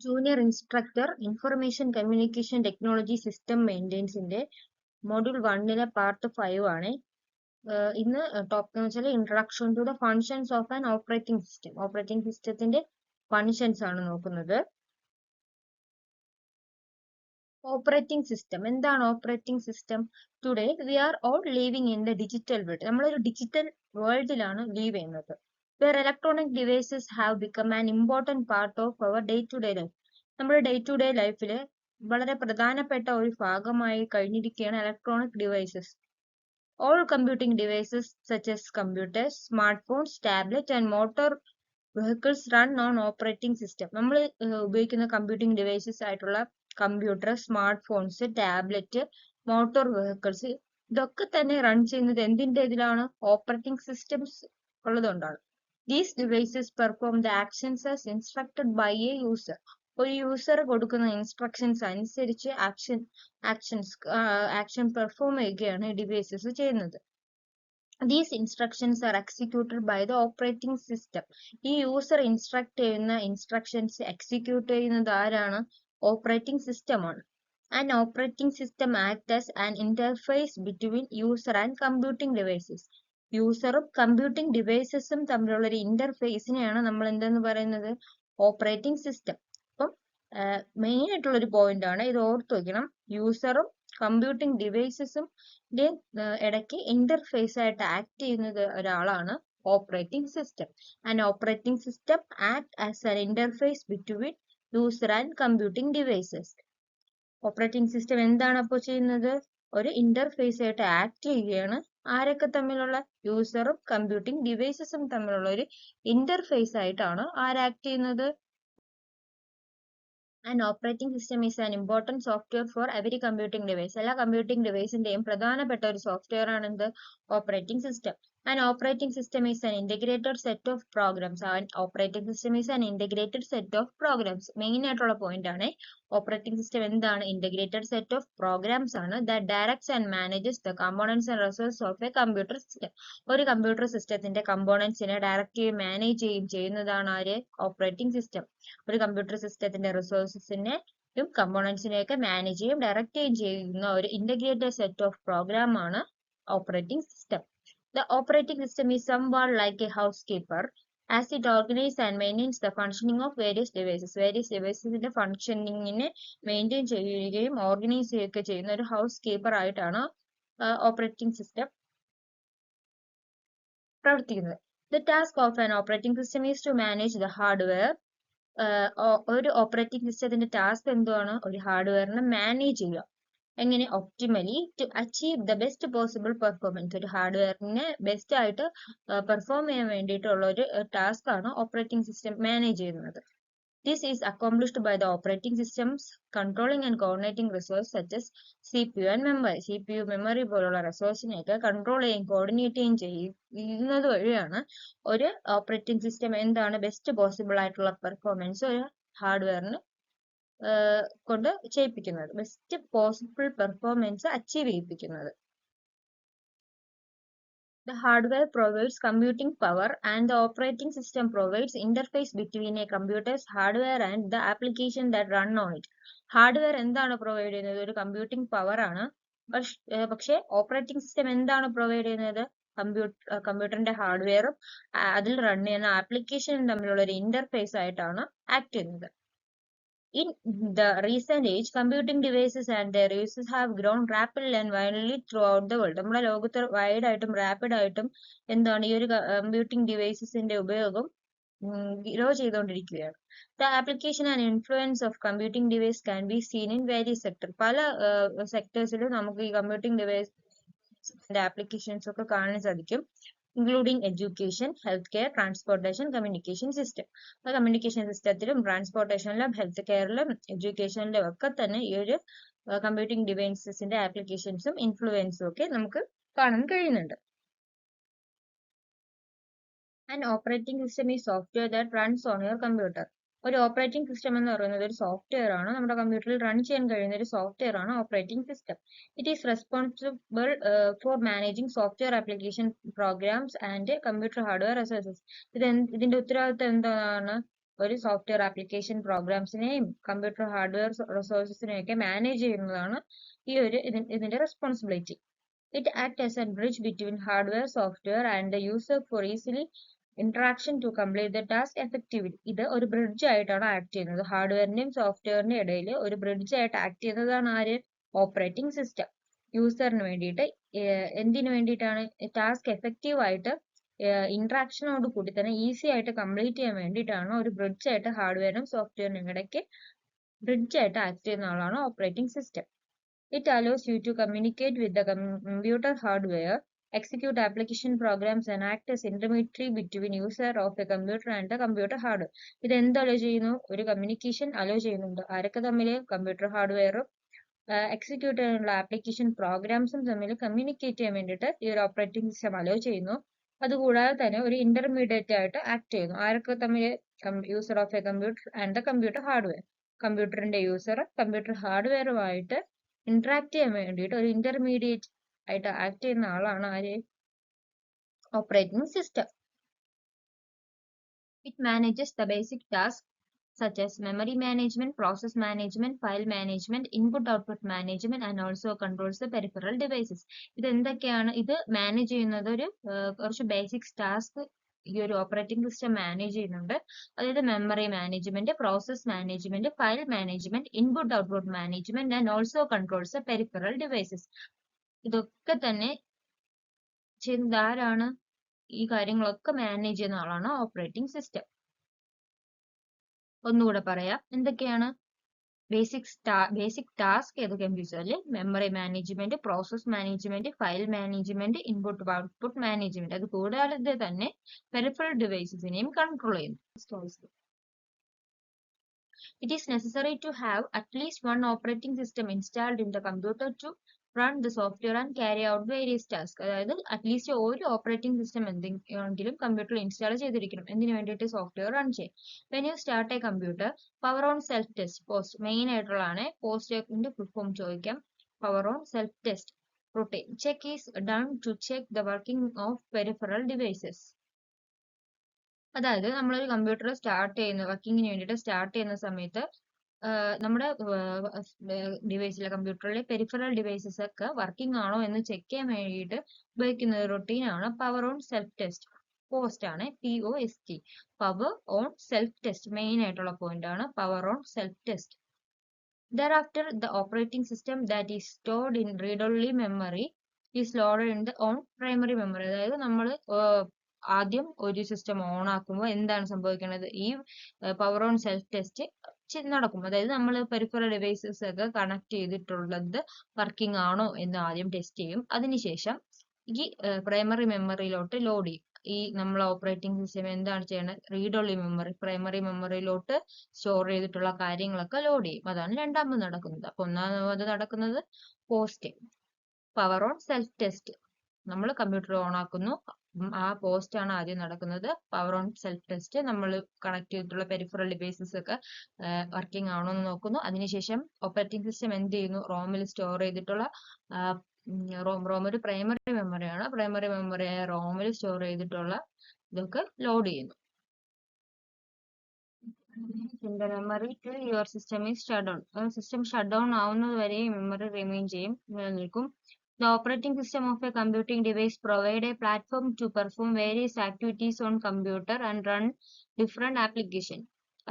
Junior Instructor Information Communication Technology System Maintenance ന്റെ Module 1 Part 5 ആണ്. ഇന്ന് ടോപ്പിക് എന്ന് വെച്ചാൽ introduction to the functions of an operating system. Operating സിസ്റ്റത്തിന്റെ functions ആണ് നോക്കുന്നത്. ഓപ്പറേറ്റിംഗ് സിസ്റ്റം എന്താണ്? Operating system today we are all living in the digital world. നമ്മളൊരു ഡിജിറ്റൽ വേൾഡിലാണ് ലീവ് ചെയ്യുന്നത്. Where electronic devices have become an important part of our day-to-day life. നമ്മുടെ day to day ലൈഫില് വളരെ പ്രധാനപ്പെട്ട ഒരു ഭാഗമായി കഴിഞ്ഞിരിക്കുകയാണ് electronic devices. All computing devices such as computers, smartphones, tablets and motor vehicles run on operating system. നമ്മൾ ഉപയോഗിക്കുന്ന computing devices ആയിട്ടുള്ള computer, smart phones, tablet, motor vehicles ഇതൊക്കെ തന്നെ റൺ ചെയ്യുന്നത് എന്തിന്റെ ഇതിലാണ്? ഓപ്പറേറ്റിംഗ് സിസ്റ്റംസ് ഉള്ളതുകൊണ്ടാണ്. These devices perform the actions as instructed by a user. ഒരു യൂസർ കൊടുക്കുന്ന ഇൻസ്ട്രക്ഷൻസ് അനുസരിച്ച് ആക്ഷൻ പെർഫോം ചെയ്യുകയാണ് ഡിവൈസസ് ചെയ്യുന്നത്. These instructions are executed by the operating system. ഈ യൂസർ ഇൻസ്ട്രക്ട് ചെയ്യുന്ന ഇൻസ്ട്രക്ഷൻസ് എക്സിക്യൂട്ട് ചെയ്യുന്നത് ആരാണ്? ഓപ്പറേറ്റിംഗ് സിസ്റ്റം ആണ്. An operating system acts as an interface between user and computing devices. യൂസറും കമ്പ്യൂട്ടിംഗ് ഡിവൈസസും തമ്മിലുള്ള ഒരു ഇന്റർഫേസിനെയാണ് നമ്മൾ എന്തെന്ന് പറയുന്നത്? Operating system. അപ്പം മെയിൻ ആയിട്ടുള്ള ഒരു പോയിന്റ് ആണ് ഇത്, ഓർത്ത് വയ്ക്കണം. യൂസറും കമ്പ്യൂട്ടിംഗ് ഡിവൈസസും ഇടയ്ക്ക് ഇന്റർഫേസ് ആയിട്ട് ആക്ട് ചെയ്യുന്നത് ഒരാളാണ് operating system. And operating system act as an interface between user and computing devices. Operating system എന്താണ് അപ്പോൾ ചെയ്യുന്നത്? ഒരു ഇന്റർഫേസ് ആയിട്ട് ആക്ട് ചെയ്യുകയാണ്. ആരൊക്കെ തമ്മിലുള്ള? യൂസറും കമ്പ്യൂട്ടിംഗ് ഡിവൈസസും തമ്മിലുള്ള ഒരു ഇന്റർഫേസ് ആയിട്ടാണ് ആക്ട് ചെയ്യുന്നത്. An operating system is an important software for every computing device. എല്ലാ കമ്പ്യൂട്ടിംഗ് ഡിവൈസിന്റെയും പ്രധാനപ്പെട്ട ഒരു സോഫ്റ്റ്വെയർ ആണ് എന്ത്? Operating system. An operating system is an integrated set of programs. An operating system is an integrated set of programs. Main ആയിട്ടുള്ള point ആണ്. Operating system എന്താണ്? Integrated set of programmes ആണ്. That directs and manages the components and resources of a computer system. ഒരു computer സിസ്റ്റത്തിന്റെ കമ്പോണൻസിനെ direct ചെയ്യുകയും manage ചെയ്യുകയും ചെയ്യുന്നതാണ് ആര്? Operating system. ഒരു കമ്പ്യൂട്ടർ സിസ്റ്റത്തിന്റെ റിസോഴ്സസിനെയും കമ്പോണൻസിനെയൊക്കെ മാനേജ് ചെയ്യും ഡയറക്റ്റ് ചെയ്യുന്ന ഒരു ഇന്റഗ്രേറ്റഡ് സെറ്റ് ഓഫ് പ്രോഗ്രാം ആണ് operating system. The operating system is somewhat like a housekeeper as it organizes and maintains the functioning of various devices. Various devicesന്റെ ഫങ്ഷനിങ്ങിനെ മെയിൻറ്റെയിൻ ചെയ്യുകയും organise ചെയ്യുകയൊക്കെ ചെയ്യുന്ന ഒരു ഹൗസ് കീപ്പർ ആയിട്ടാണ് ഓപ്പറേറ്റിംഗ് സിസ്റ്റം പ്രവർത്തിക്കുന്നത്. The task of an operating system is to manage the hardware. ഒരു operating സിസ്റ്റത്തിന്റെ ടാസ്ക് എന്താണ്? ഒരു ഹാർഡ്വെയറിനെ മാനേജ് ചെയ്യുക. എങ്ങനെ? Optimally to achieve the best possible performance. ഒരു ഹാർഡ്വെയറിനെ ബെസ്റ്റ് ആയിട്ട് പെർഫോം ചെയ്യാൻ വേണ്ടിയിട്ടുള്ള ഒരു ടാസ്ക് ആണ് ഓപ്പറേറ്റിംഗ് സിസ്റ്റം മാനേജ് ചെയ്യുന്നത്. This is accomplished by the operating systems controlling and coordinating resources such as CPU and memory. CPU, memory പോലുള്ള റിസോഴ്സിനെയൊക്കെ control ചെയ്യുകയും കോർഡിനേറ്റ് ചെയ്യുന്നത് വഴിയാണ് ഒരു ഓപ്പറേറ്റിംഗ് സിസ്റ്റം എന്താണ്? ബെസ്റ്റ് പോസിബിൾ ആയിട്ടുള്ള പെർഫോമൻസ് ഒരു ഹാർഡ്വെയറിന് കൊണ്ട് ചെയ്യിപ്പിക്കുന്നത്. ബെസ്റ്റ് പോസിബിൾ പെർഫോമൻസ് അച്ചീവ് ചെയ്യിപ്പിക്കുന്നത്. The hardware provides computing power and the operating system provides interface between a computer's hardware and the application that run on it. Hardware എന്താണ് provide ചെയ്യുന്നത്? ഒരു computing power ആണ്. പക്ഷേ ഓപ്പറേറ്റിംഗ് സിസ്റ്റം എന്താണ് provide ചെയ്യുന്നത്? കമ്പ്യൂട്ടറിന്റെ ഹാർഡ്വെയറും അതിൽ റൺ ചെയ്യുന്ന ആപ്ലിക്കേഷനും തമ്മിലുള്ള ഒരു ഇന്റർഫേസ് ആയിട്ടാണ് ആക്ട് ചെയ്യുന്നത്. In the recent age, computing devices and their uses have grown rapidly and widely throughout the world. നമ്മുടെ ലോകത്ത് വൈഡ് ആയിട്ടും റാപ്പിഡ് ആയിട്ടും എന്താണ് ഈ ഒരു കമ്പ്യൂട്ടിംഗ് ഡിവൈസസിന്റെ ഉപയോഗം ഗ്രോ ചെയ്തുകൊണ്ടിരിക്കുകയാണ്. The application and influence of computing device can be seen in various sectors. പല സെക്ടേഴ്സിലും നമുക്ക് ഈ കമ്പ്യൂട്ടിംഗ് ഡിവൈസിന്റെ ആപ്ലിക്കേഷൻസ് ഒക്കെ കാണാൻ സാധിക്കും. Including education, health care, transportation, communication system. Communication സിസ്റ്റത്തിലും ട്രാൻസ്പോർട്ടേഷനിലും ഹെൽത്ത് കെയറിലും എഡ്യൂക്കേഷനിലും ഒക്കെ തന്നെ ഈ ഒരു കമ്പ്യൂട്ടിംഗ് ഡിവൈസസിന്റെ ആപ്ലിക്കേഷൻസും ഇൻഫ്ലുവൻസും ഒക്കെ നമുക്ക് കാണാൻ കഴിയുന്നുണ്ട്. An operating system is software that runs on your computer. ഒരു ഓപ്പറേറ്റിംഗ് സിസ്റ്റം എന്ന് പറയുന്നത് ഒരു സോഫ്റ്റ്വെയർ ആണ്. നമ്മുടെ കമ്പ്യൂട്ടറിൽ റൺ ചെയ്യാൻ കഴിയുന്ന ഒരു സോഫ്റ്റ്വെയർ ആണ് operating system. It is responsible four managing software application programmes and computer hardware resources. ഇതിന്റെ ഉത്തരവാദിത്തം എന്താണ്? ഒരു സോഫ്റ്റ്വെയർ ആപ്ലിക്കേഷൻ പ്രോഗ്രാംസിനെയും കമ്പ്യൂട്ടർ ഹാർഡ്വെയർ റിസോഴ്സസിനെയും ഒക്കെ മാനേജ് ചെയ്യുന്നതാണ് ഇതിന്റെ responsibility. It acts as a bridge between hardware, software, and the user for easily interaction to complete the task effectively. ഇത് ഒരു bridge ആയിട്ടാണ് ആക്ട് ചെയ്യുന്നത്. ഹാർഡ്വെയറിന്റെയും സോഫ്റ്റ്വെയറിന്റെയും ഇടയിൽ ഒരു ബ്രിഡ്ജ് ആയിട്ട് ആക്ട് ചെയ്യുന്നതാണ് ആര്? Operating system. യൂസറിന് വേണ്ടിയിട്ട് എന്തിനു വേണ്ടിയിട്ടാണ്? ടാസ്ക് എഫക്റ്റീവ് ആയിട്ട് ഇന്ററാക്ഷനോട് കൂടി തന്നെ ഈസി ആയിട്ട് കംപ്ലീറ്റ് ചെയ്യാൻ വേണ്ടിയിട്ടാണ് ഒരു ബ്രിഡ്ജ് ആയിട്ട് ഹാർഡ്വെയറും സോഫ്റ്റ്വെയറിനും ഇടയ്ക്ക് ബ്രിഡ്ജ് ആയിട്ട് ആക്ട് ചെയ്യുന്ന ആളാണ് operating system. It allows you to communicate with the computer hardware, execute application programs, and act as intermediary between user of a computer and the computer hardware. ഇത് എന്ത് അലോ ചെയ്യുന്നു? ഒരു communication hello ചെയ്യുന്നുണ്ട്. ആരൊക്കെ തമ്മിൽ? Computer ഹാർഡ്വെയറും execute ചെയ്യാനുള്ള application പ്രോഗ്രാംസും തമ്മിൽ communicate ചെയ്യാൻ വേണ്ടിയിട്ട് ഈ ഒരു ഓപ്പറേറ്റിംഗ് സിസ്റ്റം അലോ ചെയ്യുന്നു. അതുകൂടാതെ തന്നെ ഒരു ഇന്റർമീഡിയറ്റ് ആയിട്ട് ആക്ട് ചെയ്യുന്നു. ആരൊക്കെ തമ്മിൽ? User of A computer and the computer hardware. കമ്പ്യൂട്ടറിന്റെ യൂസർ കമ്പ്യൂട്ടർ ഹാർഡ്വെയറുമായിട്ട് ഇന്ററാക്ട് ചെയ്യാൻ വേണ്ടിയിട്ട് ഒരു ഇന്റർമീഡിയറ്റ് ആയിട്ട് ആക്ട് ചെയ്യുന്ന ആളാണ് ആര്? Operating system. It manages the basic tasks such as memory management, process management, file management, input-output management, and also controls the peripheral devices. ഇത് എന്തൊക്കെയാണ്? ഇത് മാനേജ് ചെയ്യുന്നത് കുറച്ച് ബേസിക് ടാസ്ക് ഈ ഒരു ഓപ്പറേറ്റിംഗ് സിസ്റ്റം മാനേജ് ചെയ്യുന്നുണ്ട്. അതായത് memory management, process management, file management, input output management, and also controls peripheral devices. ഇതൊക്കെ തന്നെ ചെയ്യുന്നത് ആരാണ്? ഈ കാര്യങ്ങളൊക്കെ മാനേജ് ചെയ്യുന്ന ആളാണ് ഓപ്പറേറ്റിംഗ് സിസ്റ്റം. ഒന്നുകൂടെ പറയാം, എന്തൊക്കെയാണ് ബേസിക് ടാസ്ക് ഏതൊക്കെയാണെന്ന് ചോദിച്ചാൽ memory management, process management, file management, input output management. അത് കൂടാതെ തന്നെ പെരിഫറൽ ഡിവൈസസിനെയും കൺട്രോൾ ചെയ്യുന്നു. It is necessary to have at least one operating system installed in the computer to run the software and carry out various tasks. അതായത് at least ഒരു operating system എന്തെങ്കിലും കമ്പ്യൂട്ടറിൽ install ചെയ്തിരിക്കണം. എന്തിനു വേണ്ടിയിട്ട്? സോഫ്റ്റ്വെയർ റൺ ചെയ്യാൻ. When you start a computer, power on self test post main ആയിട്ടുള്ളതാണ്. പോസ്റ്റിന്റെ ഫുൾ ഫോം ചോദിക്കാം. Power on self test routine check is done to check the working of peripheral devices. അതായത് നമ്മളൊരു computer വർക്കിങ്ങിന് വേണ്ടിയിട്ട് start ചെയ്യുന്ന സമയത്ത് നമ്മുടെ ഡിവൈസിലെ കമ്പ്യൂട്ടറിലെ പെരിഫറൽ ഡിവൈസസ് ഒക്കെ വർക്കിംഗ് ആണോ എന്ന് ചെക്ക് ചെയ്യാൻ വേണ്ടിയിട്ട് ഉപയോഗിക്കുന്ന ഒരു റൊട്ടീനാണ് power on self test. Post ആണ്, POST. Power on self test main ആയിട്ടുള്ള പോയിന്റ് ആണ് power on self test. Thereafter, the operating system that is stored in read-only memory is loaded in the on primary memory. അതായത് നമ്മൾ ആദ്യം ഒരു system on ആക്കുമ്പോൾ എന്താണ് സംഭവിക്കുന്നത്? ഈ പവർ ഓൺ സെൽഫ് ടെസ്റ്റ് നടക്കും. അതായത് നമ്മൾ പെരിഫറൽ ഡിവൈസസ് ഒക്കെ കണക്ട് ചെയ്തിട്ടുള്ളത് വർക്കിംഗ് ആണോ എന്ന് ആദ്യം ടെസ്റ്റ് ചെയ്യും. അതിനുശേഷം ഈ പ്രൈമറി മെമ്മറിയിലോട്ട് ലോഡ് ചെയ്യും. ഈ നമ്മൾ ഓപ്പറേറ്റിംഗ് സിസ്റ്റം എന്താണ് ചെയ്യുന്നത്? റീഡ് ഓൺലി മെമ്മറി, പ്രൈമറി മെമ്മറിയിലോട്ട് സ്റ്റോർ ചെയ്തിട്ടുള്ള കാര്യങ്ങളൊക്കെ ലോഡ് ചെയ്യും. അതാണ് രണ്ടാമത് നടക്കുന്നത്. അപ്പൊ ഒന്നാമത് നടക്കുന്നത് post, power on self test. നമ്മൾ കമ്പ്യൂട്ടർ ഓൺ ആക്കുന്നു, ആ പോസ്റ്റ് ആണ് ആദ്യം നടക്കുന്നത്. പവർ ഓൺ സെൽഫ് ടെസ്റ്റ് നമ്മൾ കണക്ട് ചെയ്തിട്ടുള്ള പെരിഫറൽ ഡിവൈസസ് ഒക്കെ വർക്കിംഗ് ആണോ എന്ന് നോക്കുന്നു. അതിനുശേഷം ഓപ്പറേറ്റിംഗ് സിസ്റ്റം എന്ത് ചെയ്യുന്നു? റോമിൽ സ്റ്റോർ ചെയ്തിട്ടുള്ള റോം ഒരു പ്രൈമറി മെമ്മറിയാണ്. പ്രൈമറി മെമ്മറിയായ റോമിൽ സ്റ്റോർ ചെയ്തിട്ടുള്ള ഇതൊക്കെ ലോഡ് ചെയ്യുന്നു. Memory till your system is shut down. System shut down ആവുന്നത് വരെ മെമ്മറി റിമെയിൻ ചെയ്യും, നിലനിൽക്കും. The operating system of a computing device provide a platform to perform various activities on computer and run different application.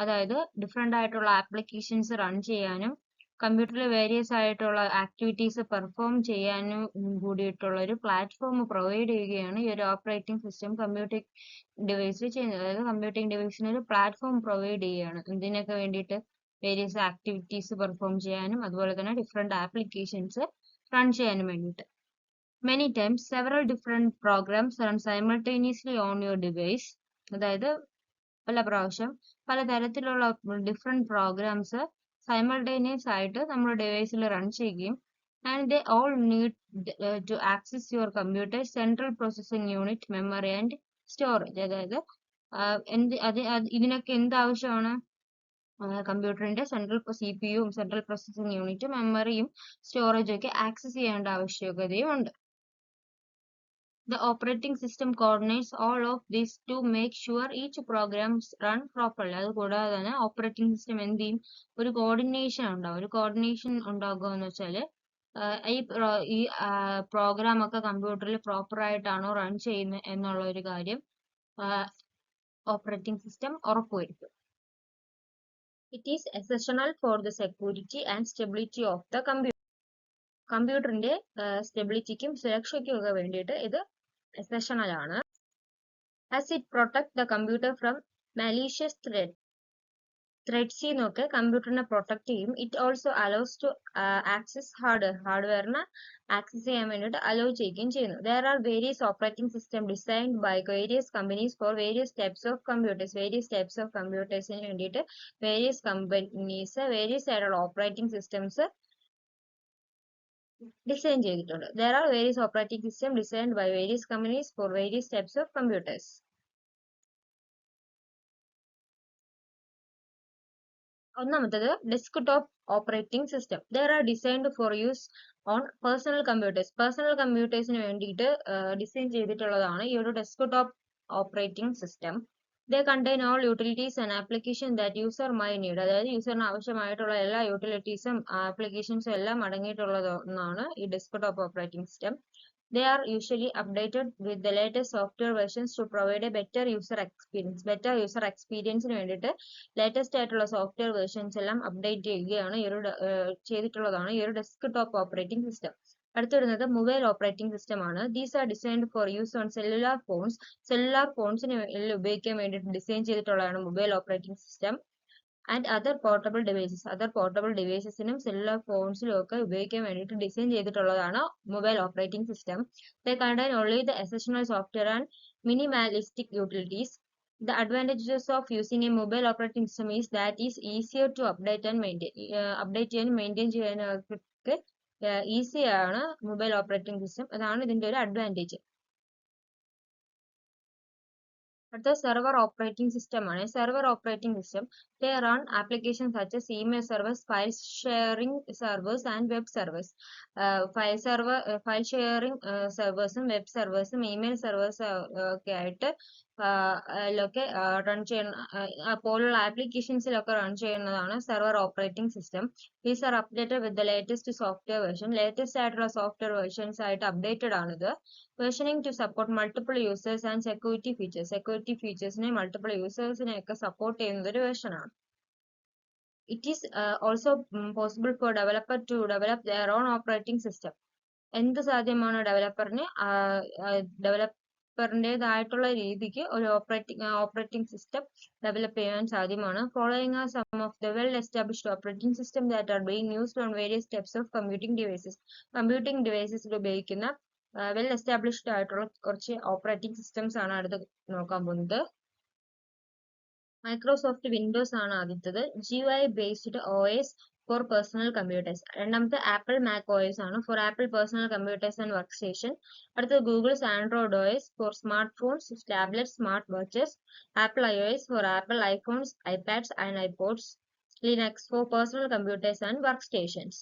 അതായത് different ആയിട്ടുള്ള applications run ചെയ്യാനും കമ്പ്യൂട്ടറിൽ various ആയിട്ടുള്ള activities perform ചെയ്യാനും കൂടിയിട്ടുള്ള ഒരു പ്ലാറ്റ്ഫോം പ്രൊവൈഡ് ചെയ്യുകയാണ് ഈ ഒരു ഓപ്പറേറ്റിംഗ് സിസ്റ്റം കമ്പ്യൂട്ടിംഗ് ഡിവൈസ് ചെയ്യുന്നത്. അതായത് കമ്പ്യൂട്ടിംഗ് ഡിവൈസിന് ഒരു പ്ലാറ്റ്ഫോം പ്രൊവൈഡ് ചെയ്യുകയാണ്. എന്തിനൊക്കെ വേണ്ടിയിട്ട്? വേരിയസ് ആക്ടിവിറ്റീസ് പെർഫോം ചെയ്യാനും അതുപോലെ തന്നെ ഡിഫറെന്റ് ആപ്ലിക്കേഷൻസ് റൺ ചെയ്യാനും വേണ്ടിയിട്ട്. Many times, several different programs run simultaneously on your device. അതായത് പല പ്രാവശ്യം പലതരത്തിലുള്ള ഡിഫറെന്റ് പ്രോഗ്രാംസ് സൈമൾട്ടേനിയസ് ആയിട്ട് നമ്മുടെ ഡിവൈസിൽ റൺ ചെയ്യുകയും and they all need to access your computer central processing unit, memory and storage. അതായത് ഇതിനൊക്കെ എന്ത് ആവശ്യമാണ്? കമ്പ്യൂട്ടറിന്റെ central CPU, central processing unit, മെമ്മറിയും സ്റ്റോറേജും ഒക്കെ ആക്സസ് ചെയ്യേണ്ട ആവശ്യകതയും ഉണ്ട്. The operating system coordinates all of this to make sure each programs run properly. അതുകൂടാതെ തന്നെ ഓപ്പറേറ്റിംഗ് സിസ്റ്റം എന്ത് ചെയ്യും, ഒരു കോർഡിനേഷൻ ഉണ്ടാവും. ഒരു കോർഡിനേഷൻ ഉണ്ടാകുക എന്ന് വെച്ചാൽ ഈ പ്രോഗ്രാം ഒക്കെ കമ്പ്യൂട്ടറിൽ പ്രോപ്പർ ആയിട്ടാണോ റൺ ചെയ്യുന്നത് എന്നുള്ള ഒരു കാര്യം ഓപ്പറേറ്റിംഗ് സിസ്റ്റം ഉറപ്പുവരുത്തും. It is essential for the security and stability of the computer. കമ്പ്യൂട്ടറിന്റെ സ്റ്റെബിലിറ്റിക്കും സുരക്ഷയ്ക്കും ഒക്കെ വേണ്ടിയിട്ട് ഇത് essential ആണ്. As it protects the computer from malicious threats എന്നൊക്കെ കമ്പ്യൂട്ടറിനെ പ്രൊട്ടക്ട് ചെയ്യും. It also allows to access ഹാർഡ്വെയറിനെ ആക്സസ് ചെയ്യാൻ വേണ്ടിയിട്ട് അലോ ചെയ്യുകയും ചെയ്യുന്നു. There are various operating systems designed by various companies for various types of computers. Various types of computers-ന് വേണ്ടിയിട്ട് various companies various ആയിട്ടുള്ള operating systems ഡിസൈൻ ചെയ്തിട്ടുണ്ട്. There are various operating systems designed by various companies for various types of computers. ഒന്നാമത്തേത് desktop operating system. They are designed for use on personal computers. Personal കമ്പ്യൂട്ടേഴ്സിന് വേണ്ടിയിട്ട് design ചെയ്തിട്ടുള്ളതാണ് ഈ ഒരു desktop operating system. They contain all utilities and applications that user might need. അതായത് യൂസറിന് ആവശ്യമായിട്ടുള്ള എല്ലാ യൂട്ടിലിറ്റീസും ആപ്ലിക്കേഷൻസും എല്ലാം അടങ്ങിയിട്ടുള്ളത് ഒന്നാണ് ഈ desktop operating system. They are usually updated with the latest software versions to provide a better user experience. Better user experience-ന് വേണ്ടിയിട്ട് latest ആയിട്ടുള്ള software versions എല്ലാം update ചെയ്യുകയാണ് ചെയ്തിട്ടുള്ളതാണ് ഈ ഒരു ഡെസ്ക്ടോപ്പ് ഓപ്പറേറ്റിംഗ് സിസ്റ്റം. അടുത്ത് വരുന്നത് മൊബൈൽ ഓപ്പറേറ്റിംഗ് സിസ്റ്റം ആണ്. These are designed for use on cellular phones. Cellular ഫോൺസിന് ഉപയോഗിക്കാൻ വേണ്ടിയിട്ട് ഡിസൈൻ ചെയ്തിട്ടുള്ളതാണ് mobile operating system. And other portable ഡിവൈസസിനും സെല്ലുലാർ ഫോൺസിലും ഒക്കെ ഉപയോഗിക്കാൻ വേണ്ടിയിട്ട് ഡിസൈൻ ചെയ്തിട്ടുള്ളതാണ് mobile operating system. They contain only the essential software and minimalistic utilities. The advantages of using a mobile operating system is that it is easier to update and maintain. Update ചെയ്യാനും maintain ചെയ്യാനൊക്കെ easy ആണ് mobile operating system. അതാണ് ഇതിന്റെ ഒരു advantage. അടുത്ത server operating system ആണ്. Server operating system they run applications such as email servers, file sharing servers and web servers. File sharing serversഉം web സെർവേഴ്സും ഇമെയിൽ സെർവേഴ്സും ഒക്കെ ആയിട്ട് റൺ ചെയ്യുന്ന പോലുള്ള ആപ്ലിക്കേഷൻസിലൊക്കെ റൺ ചെയ്യുന്നതാണ് server operating system. These are updated with the latest software version. Latest ആയിട്ടുള്ള സോഫ്റ്റ്വെയർ വേർഷൻസ് ആയിട്ട് അപ്ഡേറ്റഡ് ആണിത്. Versioning to support multiple users and security features. Security features-നെ multiple users-നെ ഒക്കെ സപ്പോർട്ട് ചെയ്യുന്ന ഒരു വേർഷൻ ആണ്. It is also possible for developer to develop their own operating system. എന്ത് സാധ്യമാണ് ഡെവലപ്പറിൻ്റെതായിട്ടുള്ള രീതിക്ക് ഒരു ഓപ്പറേറ്റിംഗ് സിസ്റ്റം ഡെവലപ്പ് ചെയ്യാൻ സാധ്യമാണ്. Following are some of the well-established operating systems that are being used on various types of computing devices. Computing ഡിവൈസസിൽ ഉപയോഗിക്കുന്ന well established ആയിട്ടുള്ള കുറച്ച് ഓപ്പറേറ്റിംഗ് സിസ്റ്റംസ് ആണ് അടുത്ത് നോക്കാൻ പോകുന്നത്. മൈക്രോസോഫ്റ്റ് വിൻഡോസ് ആണ് ആദ്യത്തത്. GUI based OS for personal computers. രണ്ടാമത്തെ ആപ്പിൾ മാക് OS ആണ് for Apple personal computers and workstation. അടുത്തത് Google's Android OS for smart phones, tablets, smart watches. Apple iOS for Apple iPhones, iPads and iPods. Linux for personal computers and workstations.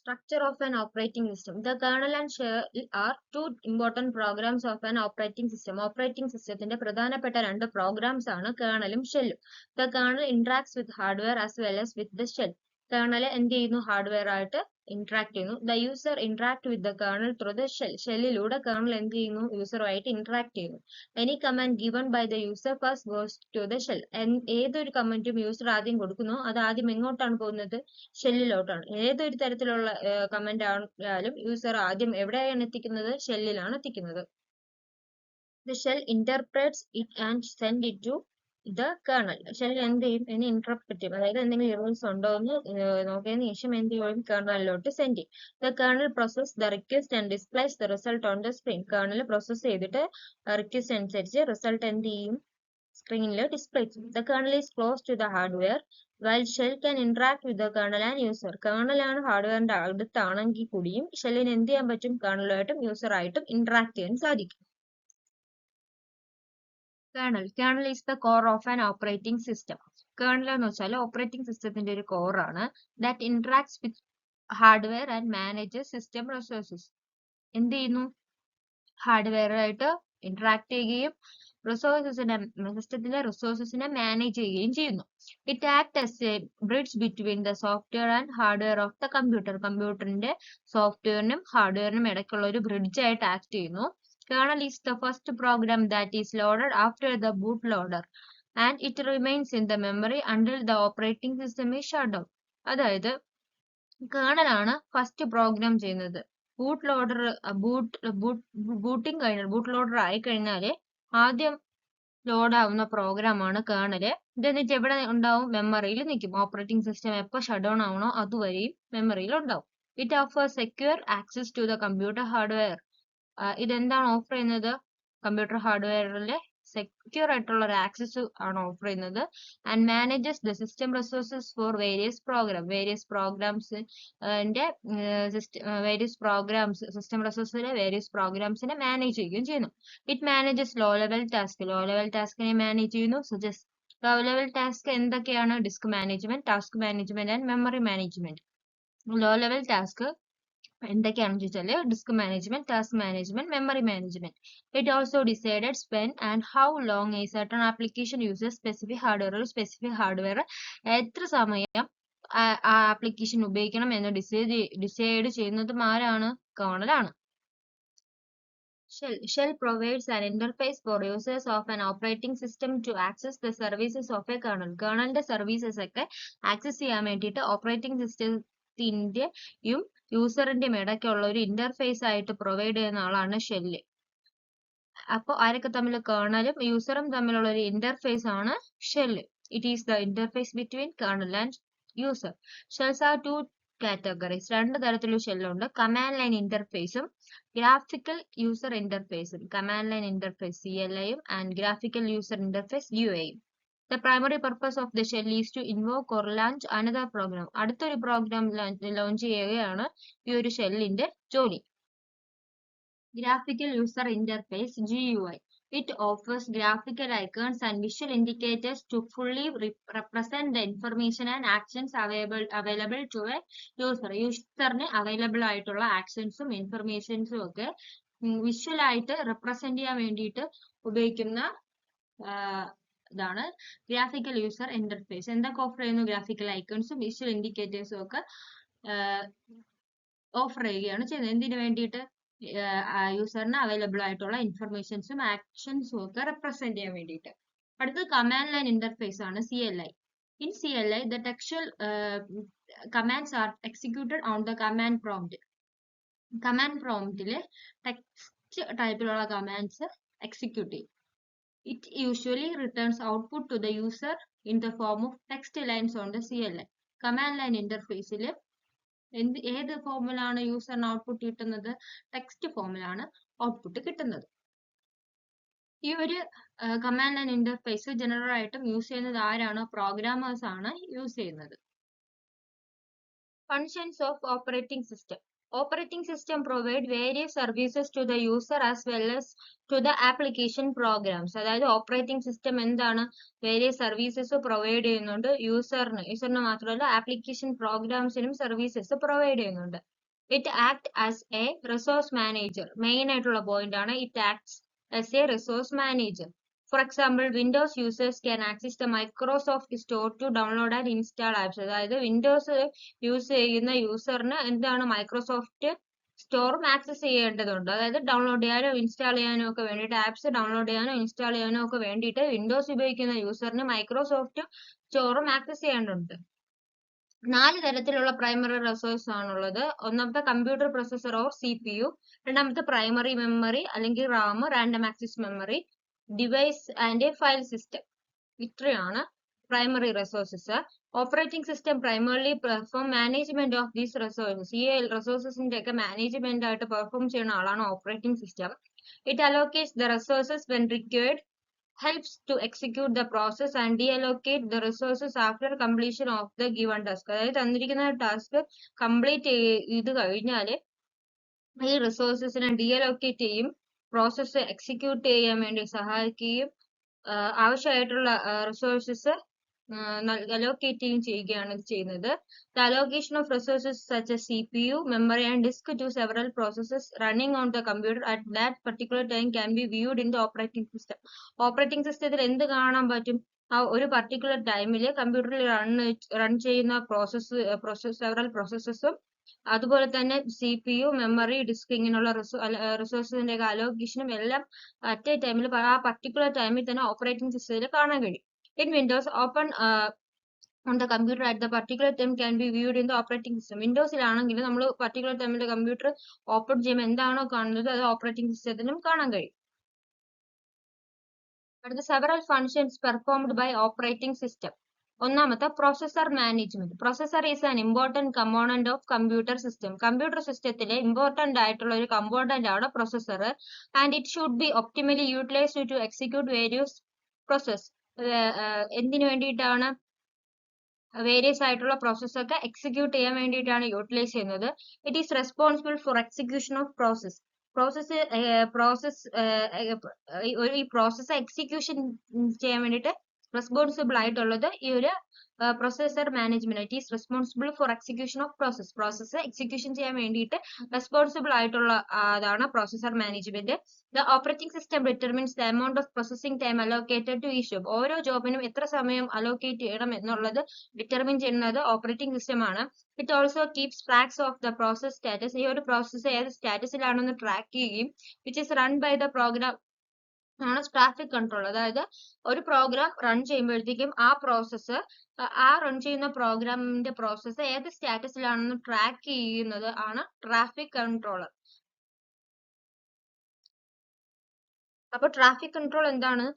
Structure of an operating system. The kernel and shell are two important programs of an operating system. Operating systemത്തിന്റെ പ്രധാനപ്പെട്ട രണ്ട് programmes ആണ് കേർണലും ഷെല്ലും. The kernel interacts with hardware as well as with the shell. Kernel എന്ത് ചെയ്യുന്നു, hardware ആയിട്ട് interact ചെയ്യുന്നു. The user interact with the kernel through the shell. ഷെല്ലിലൂടെ kernel എന്ത് ചെയ്യുന്നു, യൂസറുമായിട്ട് ഇന്ററാക്ട് ചെയ്യുന്നു. Any command given by the user first goes to the shell. ഏതൊരു കമന്റും യൂസർ ആദ്യം കൊടുക്കുന്നു, അത് ആദ്യം എങ്ങോട്ടാണ് പോകുന്നത്, ഷെല്ലിലോട്ടാണ്. ഏതൊരു തരത്തിലുള്ള കമന്റ് ആയാലും യൂസർ ആദ്യം എവിടെയാണ് എത്തിക്കുന്നത്, ഷെല്ലിലാണ് എത്തിക്കുന്നത്. The shell interprets it and send it to the kernel. Shell എന്ത് ചെയ്യും, ഇതിനെ ഇന്റർപ്രറ്റ് ചെയ്യും. അതായത് എന്തെങ്കിലും എറേഴ്സ് ഉണ്ടോ എന്ന് നോക്കിയതിനു ശേഷം എന്ത് ചെയ്യും, കേർണലിലോട്ട് സെൻഡ് ചെയ്യും. The kernel process the request and displays the result on the screen. Kernel process ചെയ്തിട്ട് റിക്വസ്റ്റ് അനുസരിച്ച് റിസൾട്ട് എന്ത് ചെയ്യും, സ്ക്രീനിൽ ഡിസ്പ്ലേ ചെയ്യും. The kernel is close to the hardware while shell can interact with the kernel and user. കേർണലാണ് ഹാർഡ്വെയറിന്റെ അടുത്താണെങ്കിൽ കൂടിയും ഷെല്ലിന് എന്ത് ചെയ്യാൻ പറ്റും, കേർണലുമായിട്ടും യൂസറായിട്ടും ഇന്ററാക്ട് ചെയ്യാൻ സാധിക്കും. Kernel is the core of an operating system. Kernel എന്ന് വെച്ചാൽ ഓപ്പറേറ്റിംഗ് സിസ്റ്റത്തിന്റെ ഒരു കോർ ആണ്. That interacts with hardware and manages system resources. എന്ത് ചെയ്യുന്നു? ഹാർഡ്വെയർ ആയിട്ട് ഇന്ററാക്ട് ചെയ്യുകയും സിസ്റ്റത്തിന്റെ റിസോഴ്സസിനെ മാനേജ് ചെയ്യുകയും ചെയ്യുന്നു. It act as A bridge between the software and hardware of the computer. കമ്പ്യൂട്ടറിന്റെ സോഫ്റ്റ്വെയറിനും ഹാർഡ്വെയറിനും ഇടയ്ക്കുള്ള ഒരു ബ്രിഡ്ജ് ആയിട്ട് ആക്ട് ചെയ്യുന്നു. Kernel is the first program that is loaded after the bootloader and it remains in the memory until the operating system is shut down. അതായത് colonel ആണ് first programme ചെയ്യുന്നത്. Boot loader boot loader ആയി കഴിഞ്ഞാൽ ആദ്യം load ആവുന്ന programme ആണ് kernel. ഇത് എന്നിട്ട് എവിടെ ഉണ്ടാവും? മെമ്മറിയിൽ നിൽക്കും. ഓപ്പറേറ്റിംഗ് സിസ്റ്റം എപ്പോൾ ഷട്ട് ഡൗൺ ആവണോ അതുവരെയും മെമ്മറിയിൽ ഉണ്ടാവും. It offers secure access to the computer hardware. ഇതെന്താണ് ഓഫർ ചെയ്യുന്നത്? കമ്പ്യൂട്ടർ ഹാർഡ്വെയറിലെ സെക്യൂർ ആയിട്ടുള്ള ഒരു ആക്സസ് ആണ് ഓഫർ ചെയ്യുന്നത്. And manages the system resources for various system റിസോഴ്സിലെ വേരിയസ് പ്രോഗ്രാംസിനെ മാനേജ് ചെയ്യുകയും ചെയ്യുന്നു. ഇറ്റ് മാനേജസ് ലോ ലെവൽ ടാസ്കിനെ മാനേജ് ചെയ്യുന്നു. ലോ ലെവൽ ടാസ്ക് എന്തൊക്കെയാണ്? Disk management, task management and memory management. Low level task എന്തൊക്കെയാണെന്ന് ചോദിച്ചാല് disk management, task management, memory management. It also decided when and how long a certain application uses specific hardware. ഒരു specific hardware എത്ര സമയം ആ application ഉപയോഗിക്കണം എന്ന് decide ചെയ്യുന്നതും ആരാണ്? കേർണലാണ്. Shell provides an interface for users of an operating system to access the services of a kernel. കേർണലിന്റെ സർവീസസ് ഒക്കെ ആക്സസ് ചെയ്യാൻ വേണ്ടിയിട്ട് ഓപ്പറേറ്റിംഗ് സിസ്റ്റത്തിന്റെയും യൂസറിന്റെയും ഇടയ്ക്കുള്ള ഒരു ഇന്റർഫേസ് ആയിട്ട് പ്രൊവൈഡ് ചെയ്യുന്ന ആളാണ് ഷെല്ല്. അപ്പോൾ ആരൊക്കെ തമ്മിൽ? കേർണലും യൂസറും തമ്മിലുള്ള ഒരു ഇന്റർഫേസ് ആണ് shell. It is the interface between kernel and user. Shells are two categories. രണ്ട് തരത്തിലുള്ള ഷെല്ലുണ്ട്. കമാൻഡ് ലൈൻ ഇന്റർഫേസും ഗ്രാഫിക്കൽ യൂസർ ഇന്റർഫേസും. കമാൻഡ് ലൈൻ ഇന്റർഫേസ് CLI യും and graphical user interface GUI യും. The primary purpose of the shell is to invoke or launch another program. അടുത്തൊരു programme launch ചെയ്യുകയാണ് ഈ ഒരു ഷെല്ലിന്റെ ജോലി. Graphical user interface GUI. It offers graphical icons and visual indicators to fully represent the information and actions available to a user. യൂസറിന് available ആയിട്ടുള്ള ആക്ഷൻസും ഇൻഫർമേഷൻസും ഒക്കെ വിഷ്വൽ ആയിട്ട് റെപ്രസെന്റ് ചെയ്യാൻ വേണ്ടിയിട്ട് ഉപയോഗിക്കുന്ന ഇതാണ് ഗ്രാഫിക്കൽ യൂസർ ഇന്റർഫേസ്. എന്തൊക്കെ ഓഫർ ചെയ്യുന്നു? ഗ്രാഫിക്കൽ ഐക്കൺസും വിഷ്വൽ ഇൻഡിക്കേറ്റേഴ്സും ഒക്കെ ഓഫർ ചെയ്യുകയാണ് ചെയ്യുന്നത്. എന്തിനു വേണ്ടിയിട്ട്? യൂസറിന് അവൈലബിൾ ആയിട്ടുള്ള ഇൻഫർമേഷൻസും ആക്ഷൻസും ഒക്കെ റെപ്രസെന്റ് ചെയ്യാൻ വേണ്ടിയിട്ട്. അടുത്തത് കമാൻഡ് ലൈൻ ഇന്റർഫേസ് ആണ് CLI. In CLI, the textual commands are executed on the command prompt. Command പ്രോംപ്റ്റില് ടെക്സ്റ്റ് ടൈപ്പിലുള്ള കമാൻഡ്സ് എക്സിക്യൂട്ട് ചെയ്യും. It usually returns output to the user in the form of text lines on the CLI. Command line ഇന്റർഫേസിൽ ഏത് ഫോമിലാണ് യൂസറിന് output കിട്ടുന്നത്? Text ഫോമിലാണ് output കിട്ടുന്നത്. ഈ ഒരു കമാൻഡ് ലൈൻ ഇന്റർഫേസ് ജനറൽ ആയിട്ടും യൂസ് ചെയ്യുന്നത് ആരാണ്? പ്രോഗ്രാമേഴ്സ് ആണ് യൂസ് ചെയ്യുന്നത്. Functions of operating system. Operating system provide various services to the user as well as to the application programs. അതായത് ഓപ്പറേറ്റിംഗ് സിസ്റ്റം എന്താണ്? വേരിയസ് സർവീസസ് പ്രൊവൈഡ് ചെയ്യുന്നുണ്ട് യൂസറിന് മാത്രമല്ല application പ്രോഗ്രാംസിനും services provide ചെയ്യുന്നുണ്ട്. It act as A resource manager. Main ആയിട്ടുള്ള point ആണ് it acts as A resource manager. For example, Windows users can access the Microsoft Store to download and install apps. അതായത് Windows use ചെയ്യുന്ന യൂസറിന് എന്താണ്? Microsoft സ്റ്റോറും access ചെയ്യേണ്ടതുണ്ട്. അതായത് download ചെയ്യാനോ install ചെയ്യാനോ ഒക്കെ വേണ്ടിയിട്ട്, ആപ്സ് ഡൗൺലോഡ് ചെയ്യാനോ ഇൻസ്റ്റാൾ ചെയ്യാനോ ഒക്കെ വേണ്ടിയിട്ട് വിൻഡോസ് ഉപയോഗിക്കുന്ന യൂസറിന് മൈക്രോസോഫ്റ്റ് സ്റ്റോറും ആക്സസ് ചെയ്യേണ്ടതുണ്ട്. 4 തരത്തിലുള്ള പ്രൈമറി റിസോഴ്സ് ആണുള്ളത്. ഒന്നാമത്തെ കമ്പ്യൂട്ടർ പ്രൊസസർ ഓർ CPU, രണ്ടാമത്തെ പ്രൈമറി മെമ്മറി അല്ലെങ്കിൽ RAM, random access memory, device and file system. ഇത്രയാണ് primary resources. Operating system primarily perform management of these resources. ഈ റിസോഴ്സസിന്റെ ഒക്കെ മാനേജ്മെന്റ് ആയിട്ട് പെർഫോം ചെയ്യുന്ന ആളാണ് operating system. It allocates the resources when required, helps to execute the process and deallocate the resources after completion of the given task. അതായത് തന്നിരിക്കുന്ന task complete ചെയ്ത് കഴിഞ്ഞാൽ ഈ റിസോഴ്സസിനെ ഡീഅലോക്കേറ്റ് ചെയ്യും, പ്രോസസ്സ് എക്സിക്യൂട്ട് ചെയ്യാൻ വേണ്ടി സഹായിക്കുകയും ആവശ്യമായിട്ടുള്ള റിസോഴ്സസ് അലോക്കേറ്റ് ചെയ്യുകയാണ് ഇത് ചെയ്യുന്നത്. The allocation of resources such as CPU, memory and disk to several processes running on the computer at that particular time can be viewed in the operating system. Operating സിസ്റ്റത്തിൽ എന്ത് കാണാൻ പറ്റും? ആ ഒരു particular ടൈമിൽ കമ്പ്യൂട്ടറിൽ റൺ ചെയ്യുന്ന several പ്രോസസ്സസും അതുപോലെ തന്നെ CPU, മെമ്മറി, ഡിസ്ക് ഇങ്ങനെയുള്ള റിസോഴ്സിന്റെ അലോക്കേഷനും എല്ലാം അറ്റ് എ ടൈമിൽ ആ പർട്ടിക്കുലർ ടൈമിൽ തന്നെ ഓപ്പറേറ്റിംഗ് സിസ്റ്റത്തിൽ കാണാൻ കഴിയും. In Windows, open on the computer at the particular time can be viewed in the operating system. വിൻഡോസിലാണെങ്കിൽ നമ്മൾ പർട്ടിക്കുലർ ടൈമിൽ കമ്പ്യൂട്ടർ ഓപ്പൺ ചെയ്യുമ്പോൾ എന്താണോ കാണുന്നത് അത് ഓപ്പറേറ്റിംഗ് സിസ്റ്റത്തിലും കാണാൻ കഴിയും. അടുത്ത several functions performed by operating system. ഒന്നാമത്തെ processor management. Processor is an important component of computer system. Computer സിസ്റ്റത്തിലെ ഇമ്പോർട്ടന്റ് ആയിട്ടുള്ള ഒരു കമ്പോണന്റ് ആണ് processor. And it should be optimally utilized to execute various process. എന്തിനു വേണ്ടിയിട്ടാണ്? വേരിയസ് ആയിട്ടുള്ള process ഒക്കെ execute ചെയ്യാൻ വേണ്ടിയിട്ടാണ് യൂട്ടിലൈസ് ചെയ്യുന്നത്. It is responsible for execution of process. ഈ പ്രോസസ് എക്സിക്യൂഷൻ ചെയ്യാൻ വേണ്ടിയിട്ട് റെസ്പോൺസിബിൾ ആയിട്ടുള്ളത് ഈ ഒരു processor management. It is responsible for execution of process execution ചെയ്യാൻ വേണ്ടിയിട്ട് റെസ്പോൺസിബിൾ ആയിട്ടുള്ള അതാണ് processor management. The operating system determines the amount of processing time allocated to each job. ഓരോ ജോബിനും എത്ര സമയം അലോക്കേറ്റ് ചെയ്യണം എന്നുള്ളത് ഡിറ്റർമിൻ ചെയ്യുന്നത് ഓപ്പറേറ്റിംഗ് സിസ്റ്റം ആണ്. It also keeps tracks of the process status. ഈ ഒരു പ്രോസസ് ഏത് സ്റ്റാറ്റസിലാണെന്ന് ട്രാക്ക് ചെയ്യുകയും which is run by the program ആണ് ട്രാഫിക് കൺട്രോൾ. അതായത് ഒരു പ്രോഗ്രാം റൺ ചെയ്യുമ്പോഴത്തേക്കും ആ റൺ ചെയ്യുന്ന പ്രോഗ്രാമിന്റെ പ്രോസസ്സ് ഏത് സ്റ്റാറ്റസിലാണെന്ന് ട്രാക്ക് ചെയ്യുന്നത് ആണ് ട്രാഫിക് കൺട്രോളർ. അപ്പൊ ട്രാഫിക് കൺട്രോൾ എന്താണ്?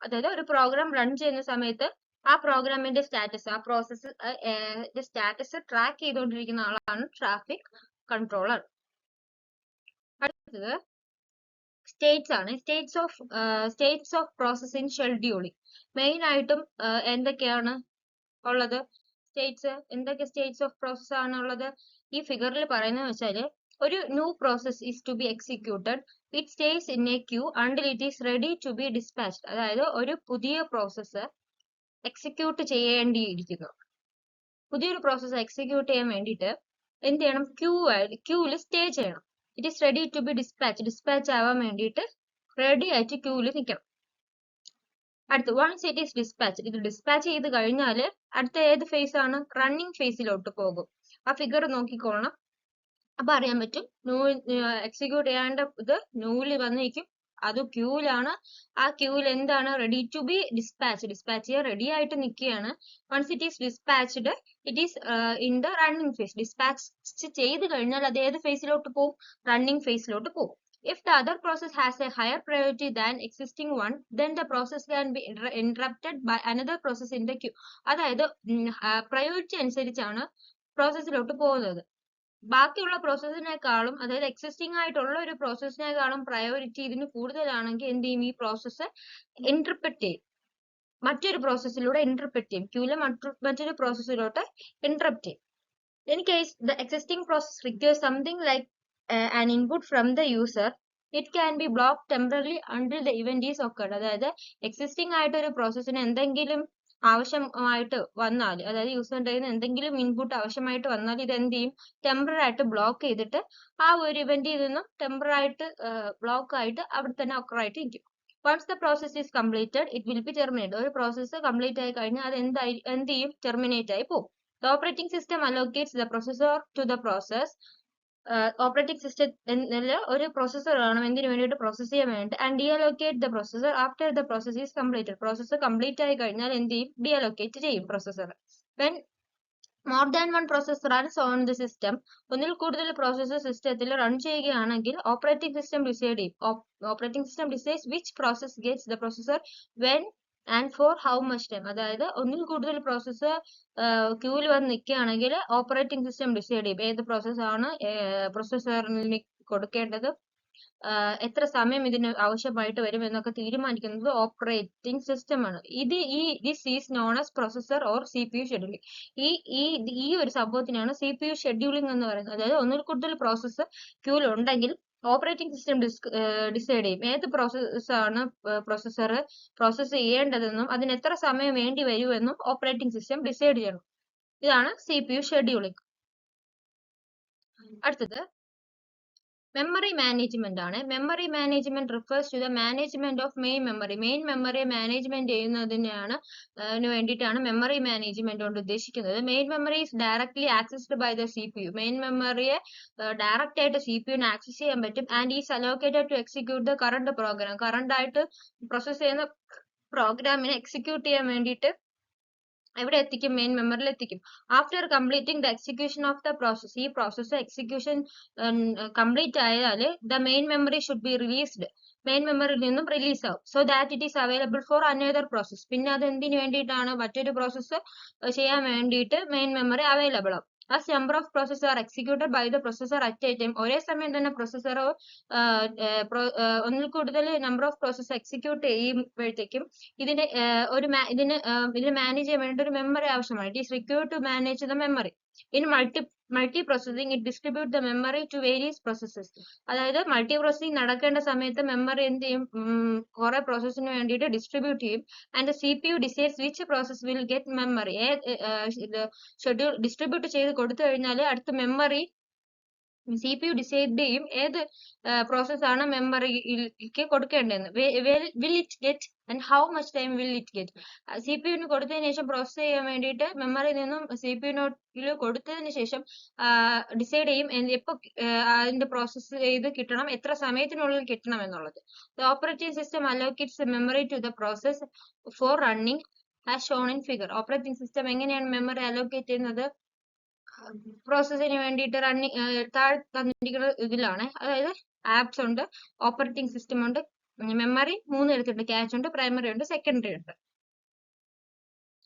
അതായത് ഒരു പ്രോഗ്രാം റൺ ചെയ്യുന്ന സമയത്ത് ആ പ്രോഗ്രാമിന്റെ സ്റ്റാറ്റസ്, ആ പ്രോസസ്സ് സ്റ്റാറ്റസ് ട്രാക്ക് ചെയ്തുകൊണ്ടിരിക്കുന്ന ആളാണ് ട്രാഫിക് കൺട്രോളർ. അടുത്തത് സ്റ്റേറ്റ്സ് ആണ്. States of processing scheduling. Main ആയിട്ടും എന്തൊക്കെയാണ് ഉള്ളത്? എന്തൊക്കെ സ്റ്റേറ്റ്സ് ഓഫ് പ്രോസസ് ആണ് ഉള്ളത്? ഈ ഫിഗറിൽ പറയുന്നത് വെച്ചാൽ ഒരു new process is to be executed. It stays in a queue until it is ready to be dispatched. അതായത് ഒരു പുതിയ പ്രോസസ്സ് എക്സിക്യൂട്ട് ചെയ്യേണ്ടിയിരിക്കുന്നു. പുതിയൊരു പ്രോസസ്സ് എക്സിക്യൂട്ട് ചെയ്യാൻ വേണ്ടിയിട്ട് എന്ത് ചെയ്യണം? ക്യൂവിൽ സ്റ്റേ ചെയ്യണം. It is ready to be dispatch ആവാൻ വേണ്ടിയിട്ട് റെഡി ആയിട്ട് ക്യൂവിൽ നിൽക്കണം. അടുത്ത് വൺസ് ഇറ്റ് ഈസ് ഡിസ്പാച്ച്. ഇത് ഡിസ്പാച്ച് ചെയ്ത് കഴിഞ്ഞാൽ അടുത്ത ഏത് ഫേസ് ആണ്? റണ്ണിങ് ഫേസിലോട്ട് പോകും. ആ ഫിഗർ നോക്കിക്കോളണം. അപ്പൊ അറിയാൻ പറ്റും എക്സിക്യൂട്ട് ചെയ്യേണ്ട ഇത് ന്യൂവിൽ വന്നിരിക്കും. അത് ക്യൂവിലാണ്. ആ ക്യൂവിൽ എന്താണ്? റെഡി ടു ബി ഡിസ്പാച്ച് ചെയ്യാൻ റെഡി ആയിട്ട് നിൽക്കുകയാണ്. Once it is dispatched it is in the running phase. Dispatch ചെയ്ത് കഴിഞ്ഞാൽ അത് ഏത് ഫേസിലോട്ട് പോകും? റണ്ണിങ് ഫേസിലോട്ട് പോകും. If the other process has a higher priority than existing one, then the process can be interrupted by another process in the queue. അതായത് priority അനുസരിച്ചാണ് പ്രോസസ്സിലോട്ട് പോകുന്നത്. ബാക്കിയുള്ള പ്രോസസ്സിനേക്കാളും, അതായത് എക്സിസ്റ്റിംഗ് ആയിട്ടുള്ള ഒരു പ്രോസസ്സിനേക്കാളും പ്രയോറിറ്റി ഇതിന് കൂടുതലാണെങ്കിൽ എന്ത് ചെയ്യും? ഈ പ്രോസസ്സ് ഇന്റർപ്രറ്റ് ചെയ്യും. മറ്റൊരു പ്രോസസ്സിലൂടെ ഇന്റർപ്രറ്റ് ചെയ്യും. ക്യൂവിലെ മറ്റൊരു പ്രോസസ്സിലോട്ട് ഇന്റർപ്റ്റ് ചെയ്യും. In case the existing process requires something like an input from the user, it can be blocked temporarily until the event is occurred. അതായത് എക്സിസ്റ്റിംഗ് ആയിട്ട് ഒരു പ്രോസസ്സിന് എന്തെങ്കിലും ആവശ്യമായിട്ട് വന്നാൽ, അതായത് യൂസറിന്റെ കയ്യിൽ നിന്ന് എന്തെങ്കിലും ഇൻപുട്ട് ആവശ്യമായിട്ട് വന്നാൽ ഇത് എന്ത് ചെയ്യും? ടെമ്പററി ആയിട്ട് ബ്ലോക്ക് ചെയ്തിട്ട് ആ ഒരു ഇവന്റിൽ നിന്നും ടെമ്പററി ആയിട്ട് ബ്ലോക്ക് ആയിട്ട് അവിടെ തന്നെ ഒക്കർ ആയിട്ട് ഇരിക്കും. Once the process is completed it will be terminate. ഒരു പ്രോസസ്സ് കംപ്ലീറ്റ് ആയി കഴിഞ്ഞാൽ അത് എന്ത് ചെയ്യും? ടെർമിനേറ്റ് ആയി പോകും. The operating system allocates the processor to the process. Operating സിസ്റ്റത്തിൽ ഒരു പ്രോസസ്സർ വേണം എന്തിനു വേണ്ടിയിട്ട്? പ്രോസസ് ചെയ്യാൻ വേണ്ടി. And deallocate the processor after the process is completed. Process complete ആയി കഴിഞ്ഞാൽ എന്ത് ചെയ്യും? ഡീഅലോക്കേറ്റ് ചെയ്യും processor. When more than one process runs on the system, ഒന്നിൽ കൂടുതൽ പ്രോസസ്സർ സിസ്റ്റത്തിൽ റൺ ചെയ്യുകയാണെങ്കിൽ ഓപ്പറേറ്റിംഗ് സിസ്റ്റം ഡിസൈഡ് ചെയ്യും. Operating system decides which process gets the processor when and for how much time. അതായത് ഒന്നിൽ കൂടുതൽ പ്രോസസ്സ് ക്യൂവിൽ വന്ന് നിൽക്കുകയാണെങ്കിൽ ഓപ്പറേറ്റിംഗ് സിസ്റ്റം ഡിസൈഡ് ചെയ്യും ഏത് പ്രോസസ്സാണ് പ്രോസസ്സറിന് കൊടുക്കേണ്ടത്, എത്ര സമയം ഇതിന് ആവശ്യമായിട്ട് വരും എന്നൊക്കെ തീരുമാനിക്കുന്നത് ഓപ്പറേറ്റിംഗ് സിസ്റ്റം ആണ്. This is known as processor or CPU scheduling. ഈ ഒരു സംഭവത്തിനാണ് CPU ഷെഡ്യൂളിംഗ് എന്ന് പറയുന്നത്. അതായത് ഒന്നിൽ കൂടുതൽ പ്രോസസ്സ് ക്യൂവിൽ ഉണ്ടെങ്കിൽ ഓപ്പറേറ്റിംഗ് സിസ്റ്റം ഡിസൈഡ് ചെയ്യും ഏത് പ്രോസസ്സാണ് പ്രോസസ്സർ പ്രോസസ്സ് ചെയ്യേണ്ടതെന്നും അതിന് എത്ര സമയം വേണ്ടി വരുമെന്നും ഓപ്പറേറ്റിംഗ് സിസ്റ്റം ഡിസൈഡ് ചെയ്യണം. ഇതാണ് CPU ഷെഡ്യൂളിംഗ്. അടുത്തത് മെമ്മറി മാനേജ്മെന്റ് ആണ്. Memory management refers to the management of main memory. Main മെമ്മറിയെ മാനേജ്മെന്റ് ചെയ്യുന്നതിനാണ് വേണ്ടിയിട്ടാണ് മെമ്മറി മാനേജ്മെന്റ് കൊണ്ട് ഉദ്ദേശിക്കുന്നത്. Main memory is directly accessed by the CPU. Main മെമ്മറിയെ ഡയറക്റ്റ് ആയിട്ട് CPUവിന് ആക്സസ് ചെയ്യാൻ പറ്റും. And is allocated to execute the current program. Current ആയിട്ട് പ്രോസസ് ചെയ്യുന്ന പ്രോഗ്രാമിനെ എക്സിക്യൂട്ട് ചെയ്യാൻ വേണ്ടിയിട്ട് എവിടെ എത്തിക്കും? മെയിൻ മെമ്മറിയിൽ എത്തിക്കും. After completing the execution of the process. ഈ പ്രോസസ് എക്സിക്യൂഷൻ കംപ്ലീറ്റ് ആയാൽ the main memory should be released. Main മെമ്മറിയിൽ നിന്നും റിലീസ് ആവും. So that it is available for another process. പിന്നെ അത് എന്തിനു വേണ്ടിയിട്ടാണ്? മറ്റൊരു പ്രോസസ്സ് ചെയ്യാൻ വേണ്ടിയിട്ട് മെയിൻ മെമ്മറി അവൈലബിൾ ആവും. As number of processes are executed by the processor at a time. ഒരേ സമയം തന്നെ പ്രൊസസ്സർ ഒന്നിൽ കൂടുതൽ നമ്പർ ഓഫ് പ്രോസസ് എക്സിക്യൂട്ട് ചെയ്യുമ്പോഴത്തേക്കും ഇതിന് മാനേജ് ചെയ്യാൻ വേണ്ടി ഒരു മെമ്മറി ആവശ്യമാണ്. It is required to manage the memory. In multi processing it distribute the memory to various processes. അതായത് മൾട്ടി പ്രോസസിംഗ് നടക്കേണ്ട സമയത്ത് മെമ്മറി എന്ത് ചെയ്യും? കുറെ പ്രോസസ്സിന് വേണ്ടിയിട്ട് ഡിസ്ട്രിബ്യൂട്ട് ചെയ്യും. And the CPU decides which process will get memory. Schedule distribute ചെയ്ത് കൊടുത്തു കഴിഞ്ഞാൽ അടുത്ത മെമ്മറി CPU ഡിസൈഡ് ചെയ്യും ഏത് പ്രോസസ് ആണ് മെമ്മറിക്ക് കൊടുക്കേണ്ടതെന്ന്. Will it get and how much time will it get. CPUവിന് കൊടുത്തതിന് ശേഷം പ്രോസസ് ചെയ്യാൻ വേണ്ടിയിട്ട് മെമ്മറിയിൽ നിന്നും CPUവിൽ കൊടുത്തതിന് ശേഷം ഡിസൈഡ് ചെയ്യും എപ്പോ അതിന്റെ പ്രോസസ് ചെയ്ത് കിട്ടണം, എത്ര സമയത്തിനുള്ളിൽ കിട്ടണം എന്നുള്ളത്. The operating system allocates memory to the process for running as shown in figure. Operating system എങ്ങനെയാണ് മെമ്മറി അലോക്കേറ്റ് ചെയ്യുന്നത്? പ്രോസസ്സിന് വേണ്ടിയിട്ട് താഴെ തന്നിരിക്കുന്ന ഇതിലാണ്. അതായത് ആപ്സ് ഉണ്ട്, ഓപ്പറേറ്റിംഗ് സിസ്റ്റം ഉണ്ട്, മെമ്മറി 3 എടുത്തിട്ടുണ്ട്. ക്യാച്ച് ഉണ്ട്, പ്രൈമറി ഉണ്ട്, സെക്കൻഡറി ഉണ്ട്.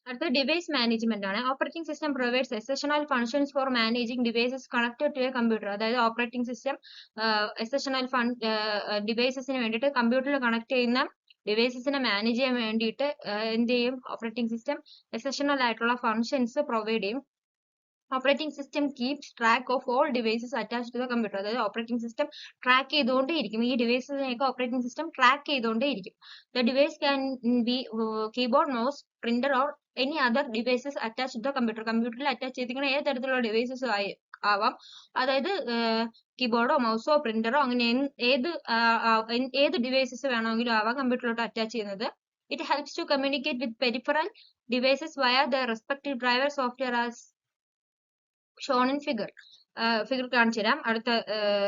അടുത്ത ഡിവൈസ് മാനേജ്മെന്റ് ആണ്. Operating system provides essential functions for managing devices connected to a computer. അതായത് ഓപ്പറേറ്റിംഗ് സിസ്റ്റം എസെൻഷ്യൽ ഡിവൈസസിന് വേണ്ടിയിട്ട് കമ്പ്യൂട്ടറിൽ കണക്ട് ചെയ്യുന്ന ഡിവൈസസിനെ മാനേജ് ചെയ്യാൻ വേണ്ടിയിട്ട് എന്ത് ചെയ്യും? ഓപ്പറേറ്റിംഗ് സിസ്റ്റം എസെൻഷ്യൽ ആയിട്ടുള്ള ഫങ്ഷൻസ് പ്രൊവൈഡ് ചെയ്യും. Operating system keeps track of all devices attached to the computer. അതായത് ഓപ്പറേറ്റിംഗ് സിസ്റ്റം ട്രാക്ക് ചെയ്തുകൊണ്ടേയിരിക്കും. ഈ ഡിവൈസസിനെയൊക്കെ ഓപ്പറേറ്റിംഗ് സിസ്റ്റം ട്രാക്ക് ചെയ്തുകൊണ്ടേയിരിക്കും. The device can be keyboard, mouse, printer or any other devices attach to the computer. കമ്പ്യൂട്ടറിൽ attach ചെയ്തിരിക്കുന്ന ഏത് തരത്തിലുള്ള devices ആവാം. അതായത് കീബോർഡോ മൗസോ പ്രിന്ററോ അങ്ങനെ ഏത് ഡിവൈസസ് വേണമെങ്കിലും ആവാം കമ്പ്യൂട്ടറിലോട്ട് അറ്റാച്ച് ചെയ്യുന്നത്. It helps to communicate with peripheral devices via the respective driver software as shown in figure. Figure കാണിച്ചു തരാം അടുത്ത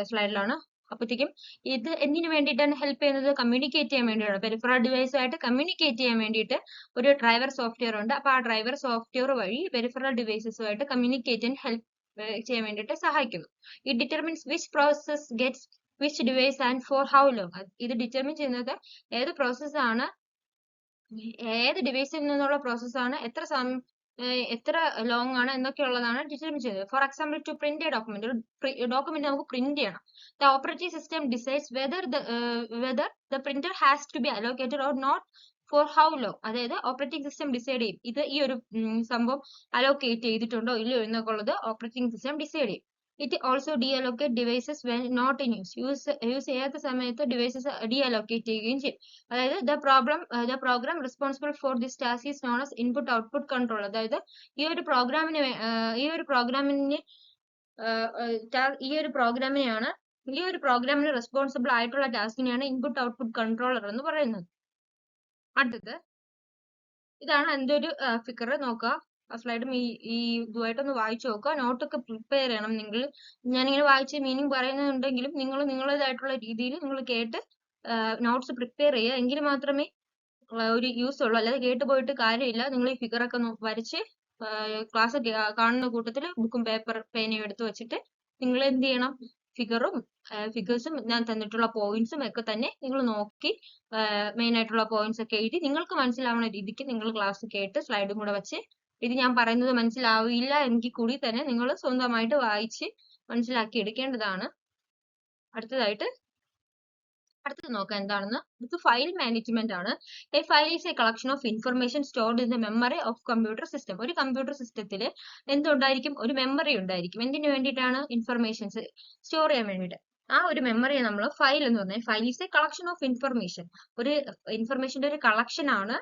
സ്ലൈഡിലാണ്. അപ്പോഴത്തേക്കും ഇത് എന്തിനു വേണ്ടിയിട്ടാണ് ഹെൽപ്പ് ചെയ്യുന്നത്? കമ്മ്യൂണിക്കേറ്റ് ചെയ്യാൻ വേണ്ടിയാണ്. പെരിഫറൽ ഡിവൈസ് ആയിട്ട് കമ്മ്യൂണിക്കേറ്റ് ചെയ്യാൻ വേണ്ടിയിട്ട് ഒരു ഡ്രൈവർ സോഫ്റ്റ്വെയർ ഉണ്ട്. അപ്പൊ ആ ഡ്രൈവർ സോഫ്റ്റ്വെയർ വഴി പെരിഫറൽ ഡിവൈസസുമായിട്ട് കമ്മ്യൂണിക്കേറ്റ് ഹെൽപ്പ് ചെയ്യാൻ വേണ്ടിയിട്ട് സഹായിക്കുന്നു. It determines which process gets which device and for how long. ഇത് ഡിറ്റർമിൻ ചെയ്യുന്നത് ഏത് പ്രോസസ്സാണ്, ഏത് ഡിവൈസിൽ നിന്നുള്ള പ്രോസസ്സാണ്, എത്ര ലോങ് ആണ് എന്നൊക്കെയുള്ളതാണ് ഡിറ്റർമിൻ ചെയ്യുന്നത്. For example to print a document. ഒരു ഡോക്യുമെന്റ് നമുക്ക് പ്രിന്റ് ചെയ്യണം. The operating system decides whether the printer has to be allocated or not for how long. അതായത് ഓപ്പറേറ്റിംഗ് സിസ്റ്റം ഡിസൈഡ് ചെയ്യും ഇത് ഈ ഒരു സംഭവം അലോക്കേറ്റ് ചെയ്തിട്ടുണ്ടോ ഇല്ലയോ എന്നൊക്കെ ഉള്ളത് ഓപ്പറേറ്റിംഗ് സിസ്റ്റം ഡിസൈഡ് ചെയ്യും. It also deallocate devices when not in use ചെയ്യാത്ത സമയത്ത് ഡിവൈസസ് ഡീഅലോക്കേറ്റ് ചെയ്യുകയും ചെയ്യും. അതായത് the program responsible for this task is known as input output control. അതായത് ഈ ഒരു പ്രോഗ്രാമിന് റെസ്പോൺസിബിൾ ആയിട്ടുള്ള ടാസ്കിനെയാണ് ഇൻപുട്ട് ഔട്ട്പുട്ട് കൺട്രോളർ എന്ന് പറയുന്നത്. അടുത്തത് ഇതാണ് എൻ്റെ ഒരു ഫിഗർ. നോക്കുക, ആ സ്ലൈഡും ഈ ഇതുമായിട്ടൊന്ന് വായിച്ചു നോക്കുക. നോട്ടൊക്കെ പ്രിപ്പയർ ചെയ്യണം നിങ്ങൾ. ഞാനിങ്ങനെ വായിച്ച് മീനിങ് പറയുന്നുണ്ടെങ്കിലും നിങ്ങൾ നിങ്ങളുടേതായിട്ടുള്ള രീതിയിൽ നിങ്ങൾ കേട്ട് നോട്ട്സ് പ്രിപ്പയർ ചെയ്യുക. എങ്കിൽ മാത്രമേ ഒരു യൂസ് ഉള്ളൂ. അല്ലാതെ കേട്ട് പോയിട്ട് കാര്യമില്ല. നിങ്ങൾ ഈ ഫിഗറൊക്കെ വരച്ച് ക്ലാസ് കാണുന്ന കൂട്ടത്തിൽ ബുക്കും പേനയും എടുത്ത് വെച്ചിട്ട് നിങ്ങൾ എന്ത് ചെയ്യണം? ഫിഗേഴ്സും ഞാൻ തന്നിട്ടുള്ള പോയിന്റ്സും ഒക്കെ തന്നെ നിങ്ങൾ നോക്കി മെയിൻ ആയിട്ടുള്ള പോയിന്റ്സ് ഒക്കെ എഴുതി നിങ്ങൾക്ക് മനസ്സിലാവുന്ന രീതിക്ക് നിങ്ങൾ ക്ലാസ് കേട്ട് സ്ലൈഡും കൂടെ വെച്ച് ഇത് ഞാൻ പറയുന്നത് മനസ്സിലാവില്ല എങ്കിൽ കൂടി തന്നെ നിങ്ങൾ സ്വന്തമായിട്ട് വായിച്ച് മനസ്സിലാക്കി എടുക്കേണ്ടതാണ്. അടുത്തത് നോക്കാം എന്താണെന്ന്. ഇത് ഫയൽ മാനേജ്മെന്റ് ആണ്. A file is A collection of information stored in the memory of computer system. ഒരു കമ്പ്യൂട്ടർ സിസ്റ്റത്തിൽ എന്തുണ്ടായിരിക്കും? ഒരു മെമ്മറി ഉണ്ടായിരിക്കും. എന്തിനു വേണ്ടിയിട്ടാണ്? ഇൻഫർമേഷൻസ് സ്റ്റോർ ചെയ്യാൻ വേണ്ടിയിട്ട്. ആ ഒരു മെമ്മറിയെ നമ്മൾ ഫയൽ എന്ന് പറഞ്ഞാൽ file is A collection of information. ഒരു ഇൻഫർമേഷന്റെ ഒരു കളക്ഷൻ ആണ്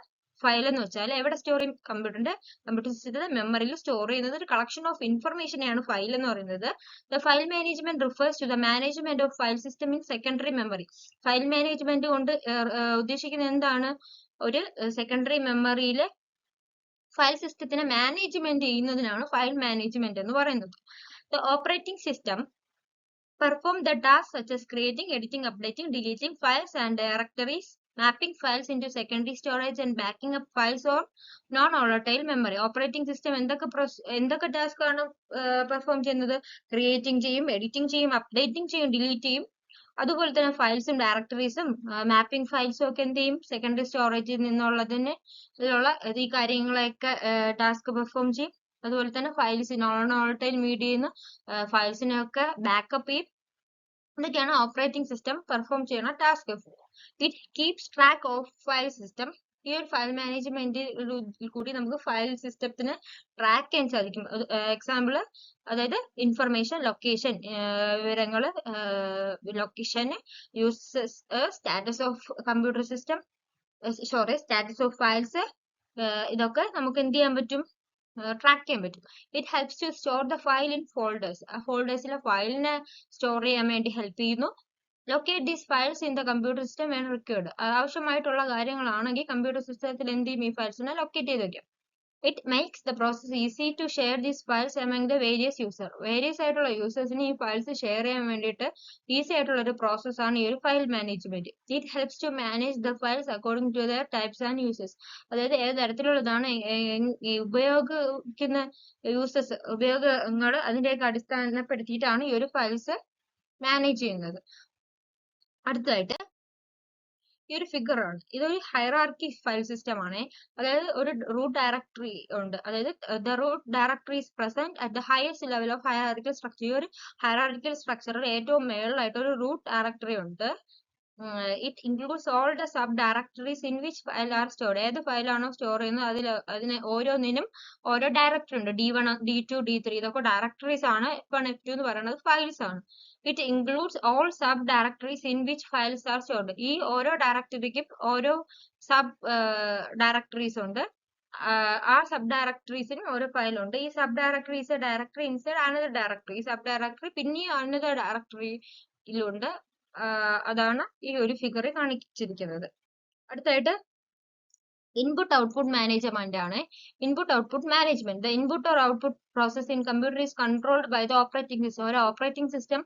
ഫയൽ എന്ന് വെച്ചാൽ. എവിടെ സ്റ്റോർ ചെയ്യും? കമ്പ്യൂട്ടർ സിസ്റ്റത്തിൽ മെമ്മറിയിൽ സ്റ്റോർ ചെയ്യുന്നത് ഒരു കളക്ഷൻ ഓഫ് ഇൻഫർമേഷനെയാണ് ഫയൽ എന്ന് പറയുന്നത്. The file management refers to the management of file system in secondary memory. File management കൊണ്ട് ഉദ്ദേശിക്കുന്നത് എന്താണ്? ഒരു സെക്കൻഡറി മെമ്മറിയിലെ ഫയൽ സിസ്റ്റത്തിനെ മാനേജ്മെന്റ് ചെയ്യുന്നതിനാണ് ഫയൽ മാനേജ്മെന്റ് എന്ന് പറയുന്നത്. The operating system perform the tasks such as creating, editing, updating, deleting files and directories, mapping files into secondary storage and backing up files on non-volatile memory. Operating system എന്തൊക്കെ task ആണ് perform ചെയ്യുന്നത്? Creating ചെയ്യും, editing ചെയ്യും, updating ചെയ്യും, delete ചെയ്യും. അതുപോലെ തന്നെ ഫയൽസും ഡയറക്ടറീസും mapping ഫയൽസും ഒക്കെ എന്ത് ചെയ്യും? സെക്കൻഡറി സ്റ്റോറേജിൽ നിന്നുള്ളതിന് ഈ കാര്യങ്ങളൊക്കെ ടാസ്ക് പെർഫോം ചെയ്യും. അതുപോലെ തന്നെ ഫയൽസ് നോൺ വോളറ്റൈൽ മീഡിയയിൽ നിന്ന് ഫയൽസിനൊക്കെ ബാക്കപ്പ് ചെയ്യും. ഇതൊക്കെയാണ് ഓപ്പറേറ്റിംഗ് സിസ്റ്റം പെർഫോം ചെയ്യുന്ന task. It keeps track of file system. ഈ ഒരു ഫയൽ മാനേജ്മെന്റിൽ കൂടി നമുക്ക് ഫയൽ സിസ്റ്റത്തിന് ട്രാക്ക് ചെയ്യാൻ സാധിക്കും. എക്സാമ്പിൾ, അതായത് ഇൻഫർമേഷൻ, ലൊക്കേഷൻ, വിവരങ്ങൾ, location, uses, status of computer system, status of files, ഇതൊക്കെ നമുക്ക് എന്ത് ചെയ്യാൻ പറ്റും? ട്രാക്ക് ചെയ്യാൻ പറ്റും. It helps to store the file in folders. ആ ഫോൾഡേഴ്സിലെ ഫയലിനെ സ്റ്റോർ ചെയ്യാൻ വേണ്ടി ഹെൽപ്പ് ചെയ്യുന്നു. Locate these files in the computer system when required. ആവശ്യമായിട്ടുള്ള കാര്യങ്ങളാണെങ്കിൽ കമ്പ്യൂട്ടർ സിസ്റ്റത്തിൽ എന്ത് ചെയ്യും? ഈ ഫയൽസിനെ ലൊക്കേറ്റ് ചെയ്ത് വെക്കാം. It makes the process easy to share these files among the various user. Various ആയിട്ടുള്ള യൂസേഴ്സിന് ഈ ഫയൽസ് ഷെയർ ചെയ്യാൻ വേണ്ടിയിട്ട് ഈസി ആയിട്ടുള്ള ഒരു പ്രോസസ് ആണ് ഈ ഒരു file management. It helps to manage the files according to their types and users. അതായത് ഏത് തരത്തിലുള്ളതാണ് ഉപയോഗിക്കുന്ന യൂസേഴ്സ്, ഉപയോഗങ്ങൾ, അതിന്റെയൊക്കെ അടിസ്ഥാനപ്പെടുത്തിയിട്ടാണ് ഈ ഒരു ഫയൽസ് മാനേജ് ചെയ്യുന്നത്. അടുത്തതായിട്ട് ഈ ഒരു ഫിഗർ ആണ്. ഇതൊരു ഹൈറാർക്കി ഫയൽ സിസ്റ്റം ആണ്. അതായത് ഒരു റൂട്ട് ഡയറക്ടറി ഉണ്ട്. അതായത് the root directory is present at the highest level of hierarchical structure. ഈ ഒരു ഹൈറാർക്കിക്കൽ സ്ട്രക്ചറിൽ ഏറ്റവും മേളിലായിട്ട് ഒരു റൂട്ട് ഡയറക്ടറി ഉണ്ട്. It includes all the sub directories in which file are stored. ഏത് ഫയലാണോ സ്റ്റോർ ചെയ്യുന്നത് അതിന് ഓരോന്നിനും ഓരോ ഡയറക്ടറി ഉണ്ട്. D1, D2, D3 ഇതൊക്കെ ഡയറക്ടറീസ് ആണ്. F1, F2 എന്ന് പറയുന്നത് ഫയൽസ് ആണ്. It includes all sub directories in which files R stored. ഈ ഓരോ ഡയറക്ടറിക്കും ഓരോ സബ് ഡയറക്ടറീസ് ഉണ്ട്. ആ സബ് ഡയറക്ടറീസിനും ഓരോ ഫയലുണ്ട്. ഈ sub directories directory inside another directory. ഈ സബ് ഡയറക്ടറി പിന്നെയും അനദർ ഡയറക്ടറിയിലുണ്ട്. അതാണ് ഈ ഒരു ഫിഗറിൽ കാണിച്ചിരിക്കുന്നത്. അടുത്തായിട്ട് ഇൻപുട്ട് ഔട്ട്പുട്ട് മാനേജ്മെന്റ് ആണ്. Input output management. The input or output process in computer is controlled by the operating system. ഒരു ഓപ്പറേറ്റിംഗ് സിസ്റ്റം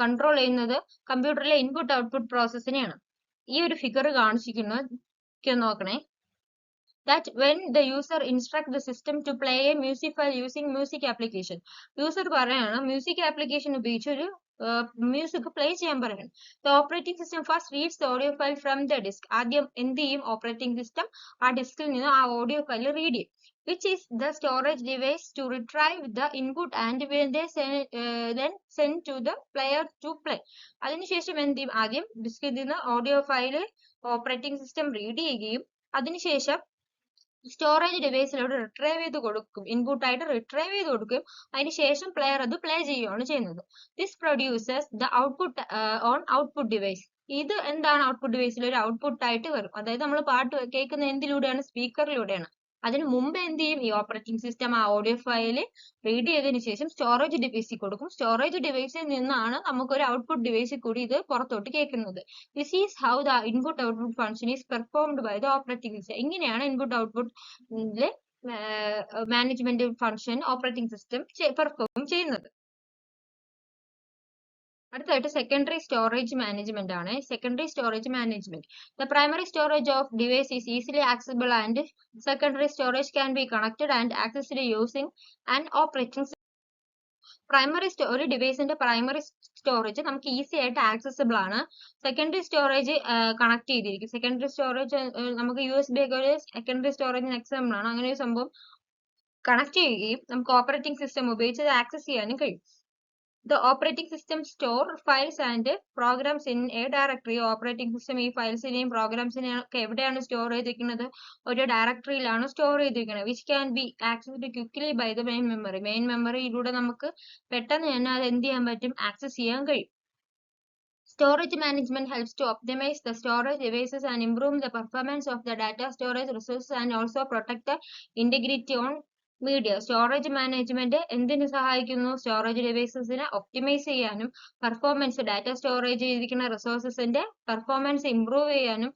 കൺട്രോൾ ചെയ്യുന്നത് കമ്പ്യൂട്ടറിലെ ഇൻപുട്ട് ഔട്ട്പുട്ട് പ്രോസസ്സിനെയാണ്. ഈ ഒരു ഫിഗർ കാണിച്ചിരിക്കുന്നു നോക്കണേ. That when the user instruct the system to play a music file using music application. User പറയാണ് music application ഉപയോഗിച്ച് ഒരു മ്യൂസിക് പ്ലേ ചെയ്യാൻ പറയണം. The operating system first reads the audio file from the disk. ആദ്യം എന്ത് ചെയ്യും? Operating system ആ ഡിസ്കിൽ നിന്ന് ആ ഓഡിയോ ഫയൽ റീഡ് ചെയ്യും. Which is the storage device to retrieve the input and when they then send to the player to play. അതിനുശേഷം എന്ത് ചെയ്യും? ആദ്യം ഡിസ്കിൽ നിന്ന് audio file operating system read ചെയ്യുകയും അതിനുശേഷം സ്റ്റോറേജ് ഡിവൈസിലോട്ട് റിട്രൈവ് ചെയ്ത് കൊടുക്കും. ഇൻപുട്ട് ആയിട്ട് റിട്രൈവ് ചെയ്ത് കൊടുക്കും. അതിനുശേഷം പ്ലെയർ അത് പ്ലേ ചെയ്യുകയാണ് ചെയ്യുന്നത്. This producers the output on output device. ഇത് എന്താണ്? ഔട്ട്പുട്ട് ഡിവൈസിൽ ഒരു ഔട്ട്പുട്ട് ആയിട്ട് വരും. അതായത് നമ്മൾ പാട്ട് കേൾക്കുന്ന എന്തിലൂടെയാണ്? സ്പീക്കറിലൂടെയാണ്. അതിന് മുമ്പ് എന്ത് ചെയ്യും? ഈ ഓപ്പറേറ്റിംഗ് സിസ്റ്റം ആ ഓഡിയോ ഫയൽ റീഡ് ചെയ്തതിനു ശേഷം സ്റ്റോറേജ് ഡിവൈസിൽ കൊടുക്കും. സ്റ്റോറേജ് ഡിവൈസിൽ നിന്നാണ് നമുക്കൊരു ഔട്ട്പുട്ട് ഡിവൈസിൽ കൂടി ഇത് പുറത്തോട്ട് കേൾക്കുന്നത്. This is how the input output function is performed by the operating system. ഇങ്ങനെയാണ് input output management function operating system perform ചെയ്യുന്നത്. അടുത്തായിട്ട് സെക്കൻഡറി സ്റ്റോറേജ് മാനേജ്മെന്റ് ആണ്. Secondary storage management. The primary storage of device is easily accessible and secondary storage can be connected and accessed using and operating. ഒരു ഡിവൈസിന്റെ primary storage നമുക്ക് easy ആയിട്ട് accessible ആണ്. Secondary storage connect ചെയ്തിരിക്കും. Secondary storage നമുക്ക് USB ഒക്കെ ഒരു secondary സ്റ്റോറേജിന് example ആണ്. അങ്ങനെ ഒരു സംഭവം കണക്ട് ചെയ്യുകയും നമുക്ക് ഓപ്പറേറ്റിംഗ് സിസ്റ്റം ഉപയോഗിച്ച് ആക്സസ് ചെയ്യാനും കഴിയും. The operating system store files and programs in a directory. Operating system ഈ ഫയൽസിനെയും പ്രോഗ്രാംസിനെയും ഒക്കെ എവിടെയാണ് സ്റ്റോർ ചെയ്തിരിക്കുന്നത്? ഒരു ഡയറക്ടറിയിലാണ് സ്റ്റോർ ചെയ്തിരിക്കുന്നത്. Which can be accessed quickly by the main memory. Main മെമ്മറിയിലൂടെ നമുക്ക് പെട്ടെന്ന് തന്നെ അത് എന്ത് ചെയ്യാൻ പറ്റും? ആക്സസ് ചെയ്യാൻ കഴിയും. Storage management helps to optimize the storage devices and improve the performance of the data storage resources and also protect the integrity on media. Storage management എന്തിനു സഹായിക്കുന്നു? സ്റ്റോറേജ് ഡിവൈസസിനെ ഒപ്റ്റിമൈസ് ചെയ്യാനും പെർഫോമൻസ് ഡാറ്റ സ്റ്റോറേജ് ചെയ്തിരിക്കുന്ന റിസോഴ്സസിന്റെ performance improve ചെയ്യാനും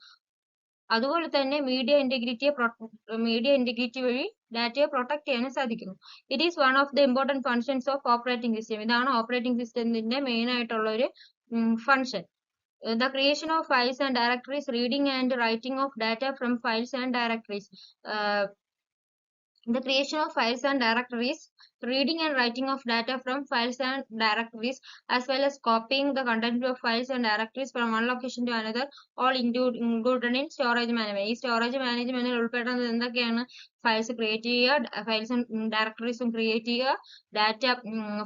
അതുപോലെ തന്നെ media integrity വഴി ഡാറ്റയെ protect ചെയ്യാനും സാധിക്കുന്നു. It is one of the important functions of operating system. ഇതാണ് ഓപ്പറേറ്റിംഗ് സിസ്റ്റത്തിന്റെ മെയിൻ ആയിട്ടുള്ള ഒരു function. The creation of files and directories, reading and writing of data from files and directories. The creation of files and directories, reading and writing of data from files and directories, as well as copying the content of files and directories from one location to another, all included in storage management. ഈ storage മാനേജ്മെന്റിൽ ഉൾപ്പെടുന്നത് എന്തൊക്കെയാണ്? Files create ചെയ്യുക, ഫയൽസും ഡയറക്ടറീസും create ചെയ്യുക, data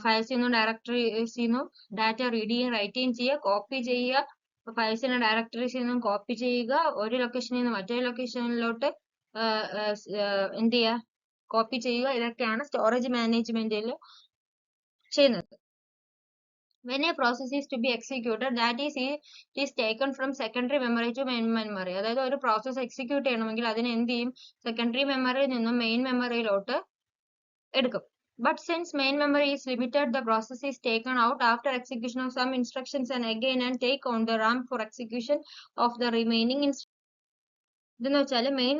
ഫയൽസിൽ നിന്നും ഡയറക്ടറീസിൽ നിന്നും data read ചെയ്യുകയും right ചെയ്യുകയും ചെയ്യുക, കോപ്പി ചെയ്യുക, ഫയൽസിന്റെ ഡയറക്ടറീസിൽ നിന്നും കോപ്പി ചെയ്യുക, ഒരു ലൊക്കേഷനിൽ നിന്ന് മറ്റൊരു ലൊക്കേഷനിലോട്ട് എന്ത് ചെയ്യുക, കോപ്പി ചെയ്യുക. ഇതൊക്കെയാണ് സ്റ്റോറേജ് മാനേജ്മെന്റിൽ ചെയ്യുന്നത്. When a process is to be executed, that is, it is taken from secondary memory to main memory. അതായത് ഒരു പ്രോസസ് എക്സിക്യൂട്ട് ചെയ്യണമെങ്കിൽ അതിനെ എന്ത് ചെയ്യും? സെക്കൻഡറി മെമ്മറിയിൽ നിന്നും മെയിൻ മെമ്മറിയിലോട്ട് എടുക്കും. But since main memory is limited, the process is taken out after execution of some instructions and again and take on the RAM for execution of the remaining instructions. ഇതെന്ന് വെച്ചാൽ main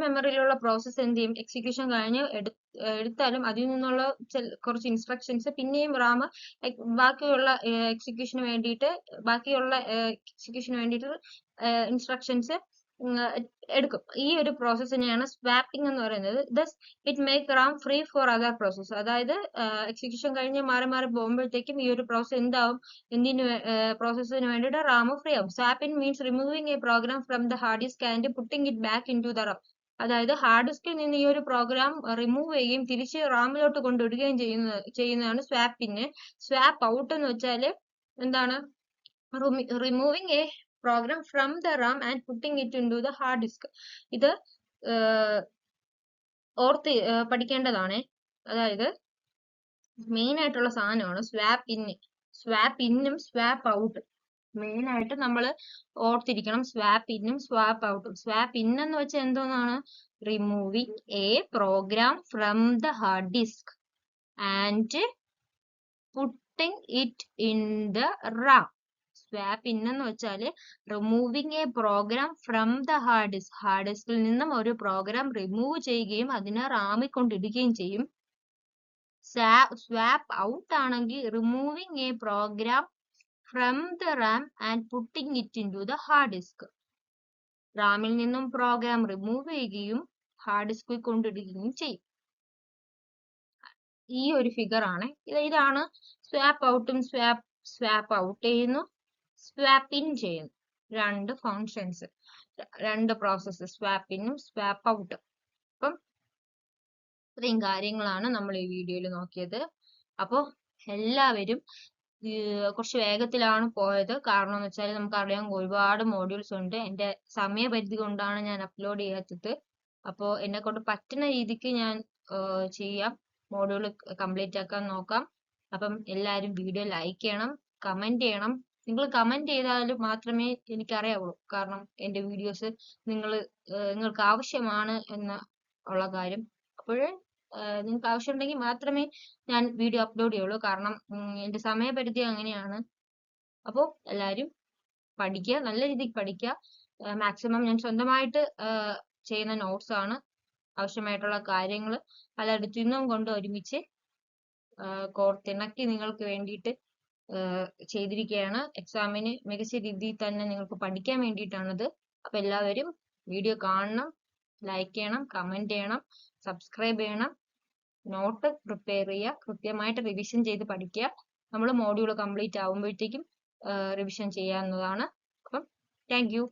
മെമ്മറിയിലുള്ള process എന്ത് ചെയ്യും? Execution കഴിഞ്ഞ് എടുത്താലും അതിൽ നിന്നുള്ള കുറച്ച് instructions പിന്നെയും റാം ബാക്കിയുള്ള എക്സിക്യൂഷന് വേണ്ടിയിട്ട് ഇൻസ്ട്രക്ഷൻസ് എടുക്കും. ഈ ഒരു പ്രോസസ്സിനെയാണ് സ്വാപ്പിംഗ് എന്ന് പറയുന്നത്. Thus it make RAM free for other process. അതായത് എക്സിക്യൂഷൻ കഴിഞ്ഞ് മാറി മാറി പോകുമ്പോഴത്തേക്കും ഈ ഒരു പ്രോസസ് എന്താവും? പ്രോസസ്സിന് വേണ്ടിയിട്ട് റാം ഫ്രീ ആവും. Swapping means removing a program from the hard disk and putting it back in to the RAM. അതായത് ഹാർഡ് ഡിസ്കിൽ നിന്ന് ഈ ഒരു പ്രോഗ്രാം റിമൂവ് ചെയ്യുകയും തിരിച്ച് റാമിലോട്ട് കൊണ്ടിടുകയും ചെയ്യുന്നതാണ് സ്വാപ്പിംഗ്. സ്വാപ്പ് ഔട്ട് എന്ന് വെച്ചാൽ എന്താണ്? Removing A program from the RAM and putting it into the hard disk. ഇത് ഓർത്ത് പഠിക്കേണ്ടതാണ്. അതായത് മെയിൻ ആയിട്ടുള്ള സാധനമാണ് സ്വാപ്പ് ഇന്നും സ്വാപ്പ് ഔട്ടും. മെയിൻ ആയിട്ട് നമ്മൾ ഓർത്തിരിക്കണം സ്വാപ്പ് ഇന്നും സ്വാപ്പ് ഔട്ടും. സ്വാപ്പ് ഇൻ എന്ന് വെച്ചാൽ എന്തോന്നാണ്? Removing a program from the hard disk and putting it in the RAM. Swap in എന്ന് വെച്ചാൽ removing a program from the hard disk. Hard ഡിസ്കിൽ നിന്നും ഒരു പ്രോഗ്രാം റിമൂവ് ചെയ്യുകയും അതിനെ റാമിൽ കൊണ്ടിടുകയും ചെയ്യും. സ്വാപ്പ് ഔട്ട് ആണെങ്കിൽ removing a program from the RAM and putting it in to the hard disk. റാമിൽ നിന്നും പ്രോഗ്രാം റിമൂവ് ചെയ്യുകയും ഹാർഡ് ഡിസ്കിൽ കൊണ്ടിടുകയും ചെയ്യും. ഈ ഒരു ഫിഗർ ആണ്. ഇതാണ് സ്വാപ്പ് ഔട്ടും സ്വാപ്പ് ഔട്ട് ചെയ്യുന്നു, സ്വാപ്പ് ഇൻ ചെയ്യുന്നു. രണ്ട് ഫങ്ഷൻസ്, രണ്ട് പ്രോസസ്സ്, സ്വാപ്പ് ഇന്നും സ്വാപ്പ് ഔട്ടും. അപ്പം ഇത്രയും കാര്യങ്ങളാണ് നമ്മൾ ഈ വീഡിയോയിൽ നോക്കിയത്. അപ്പോൾ എല്ലാവരും കുറച്ച് വേഗത്തിലാണ് പോയത്. കാരണം എന്ന് വെച്ചാൽ നമുക്കറിയാം ഒരുപാട് മോഡ്യൂൾസ് ഉണ്ട്. എൻ്റെ സമയപരിധി കൊണ്ടാണ് ഞാൻ അപ്ലോഡ് ചെയ്യാത്തത്. അപ്പോൾ എന്നെ കൊണ്ട് പറ്റുന്ന രീതിക്ക് ഞാൻ ചെയ്യാം, മോഡ്യൂൾ കംപ്ലീറ്റ് ആക്കാൻ നോക്കാം. അപ്പം എല്ലാവരും വീഡിയോ ലൈക്ക് ചെയ്യണം, കമന്റ് ചെയ്യണം. നിങ്ങൾ കമന്റ് ചെയ്താൽ മാത്രമേ എനിക്കറിയാവുള്ളൂ. കാരണം എൻ്റെ വീഡിയോസ് നിങ്ങൾക്ക് ആവശ്യമാണ് എന്ന ഉള്ള കാര്യം. അപ്പോൾ നിങ്ങൾക്ക് ആവശ്യമുണ്ടെങ്കിൽ മാത്രമേ ഞാൻ വീഡിയോ അപ്ലോഡ് ചെയ്യുള്ളൂ. കാരണം എൻ്റെ സമയപരിധി അങ്ങനെയാണ്. അപ്പോൾ എല്ലാവരും പഠിക്കുക, നല്ല രീതിക്ക് പഠിക്കുക. മാക്സിമം ഞാൻ സ്വന്തമായിട്ട് ചെയ്യുന്ന നോട്ട്സ് ആണ്. ആവശ്യമായിട്ടുള്ള കാര്യങ്ങൾ പലയിടത്തു നിന്നും കൊണ്ട് ഒരുമിച്ച് കോർത്തിണക്കി നിങ്ങൾക്ക് വേണ്ടിയിട്ട് ചെയ്തിരിക്കുകയാണ്. എക്സാമിന് മികച്ച രീതിയിൽ തന്നെ നിങ്ങൾക്ക് പഠിക്കാൻ വേണ്ടിയിട്ടാണത്. അപ്പൊ എല്ലാവരും വീഡിയോ കാണണം, ലൈക്ക് ചെയ്യണം, കമന്റ് ചെയ്യണം, സബ്സ്ക്രൈബ് ചെയ്യണം, നോട്ട് പ്രിപ്പയർ ചെയ്യുക, കൃത്യമായിട്ട് റിവിഷൻ ചെയ്ത് പഠിക്കുക. നമ്മൾ മോഡ്യൂൾ കംപ്ലീറ്റ് ആവുമ്പോഴത്തേക്കും റിവിഷൻ ചെയ്യാവുന്നതാണ്. അപ്പം താങ്ക് യു.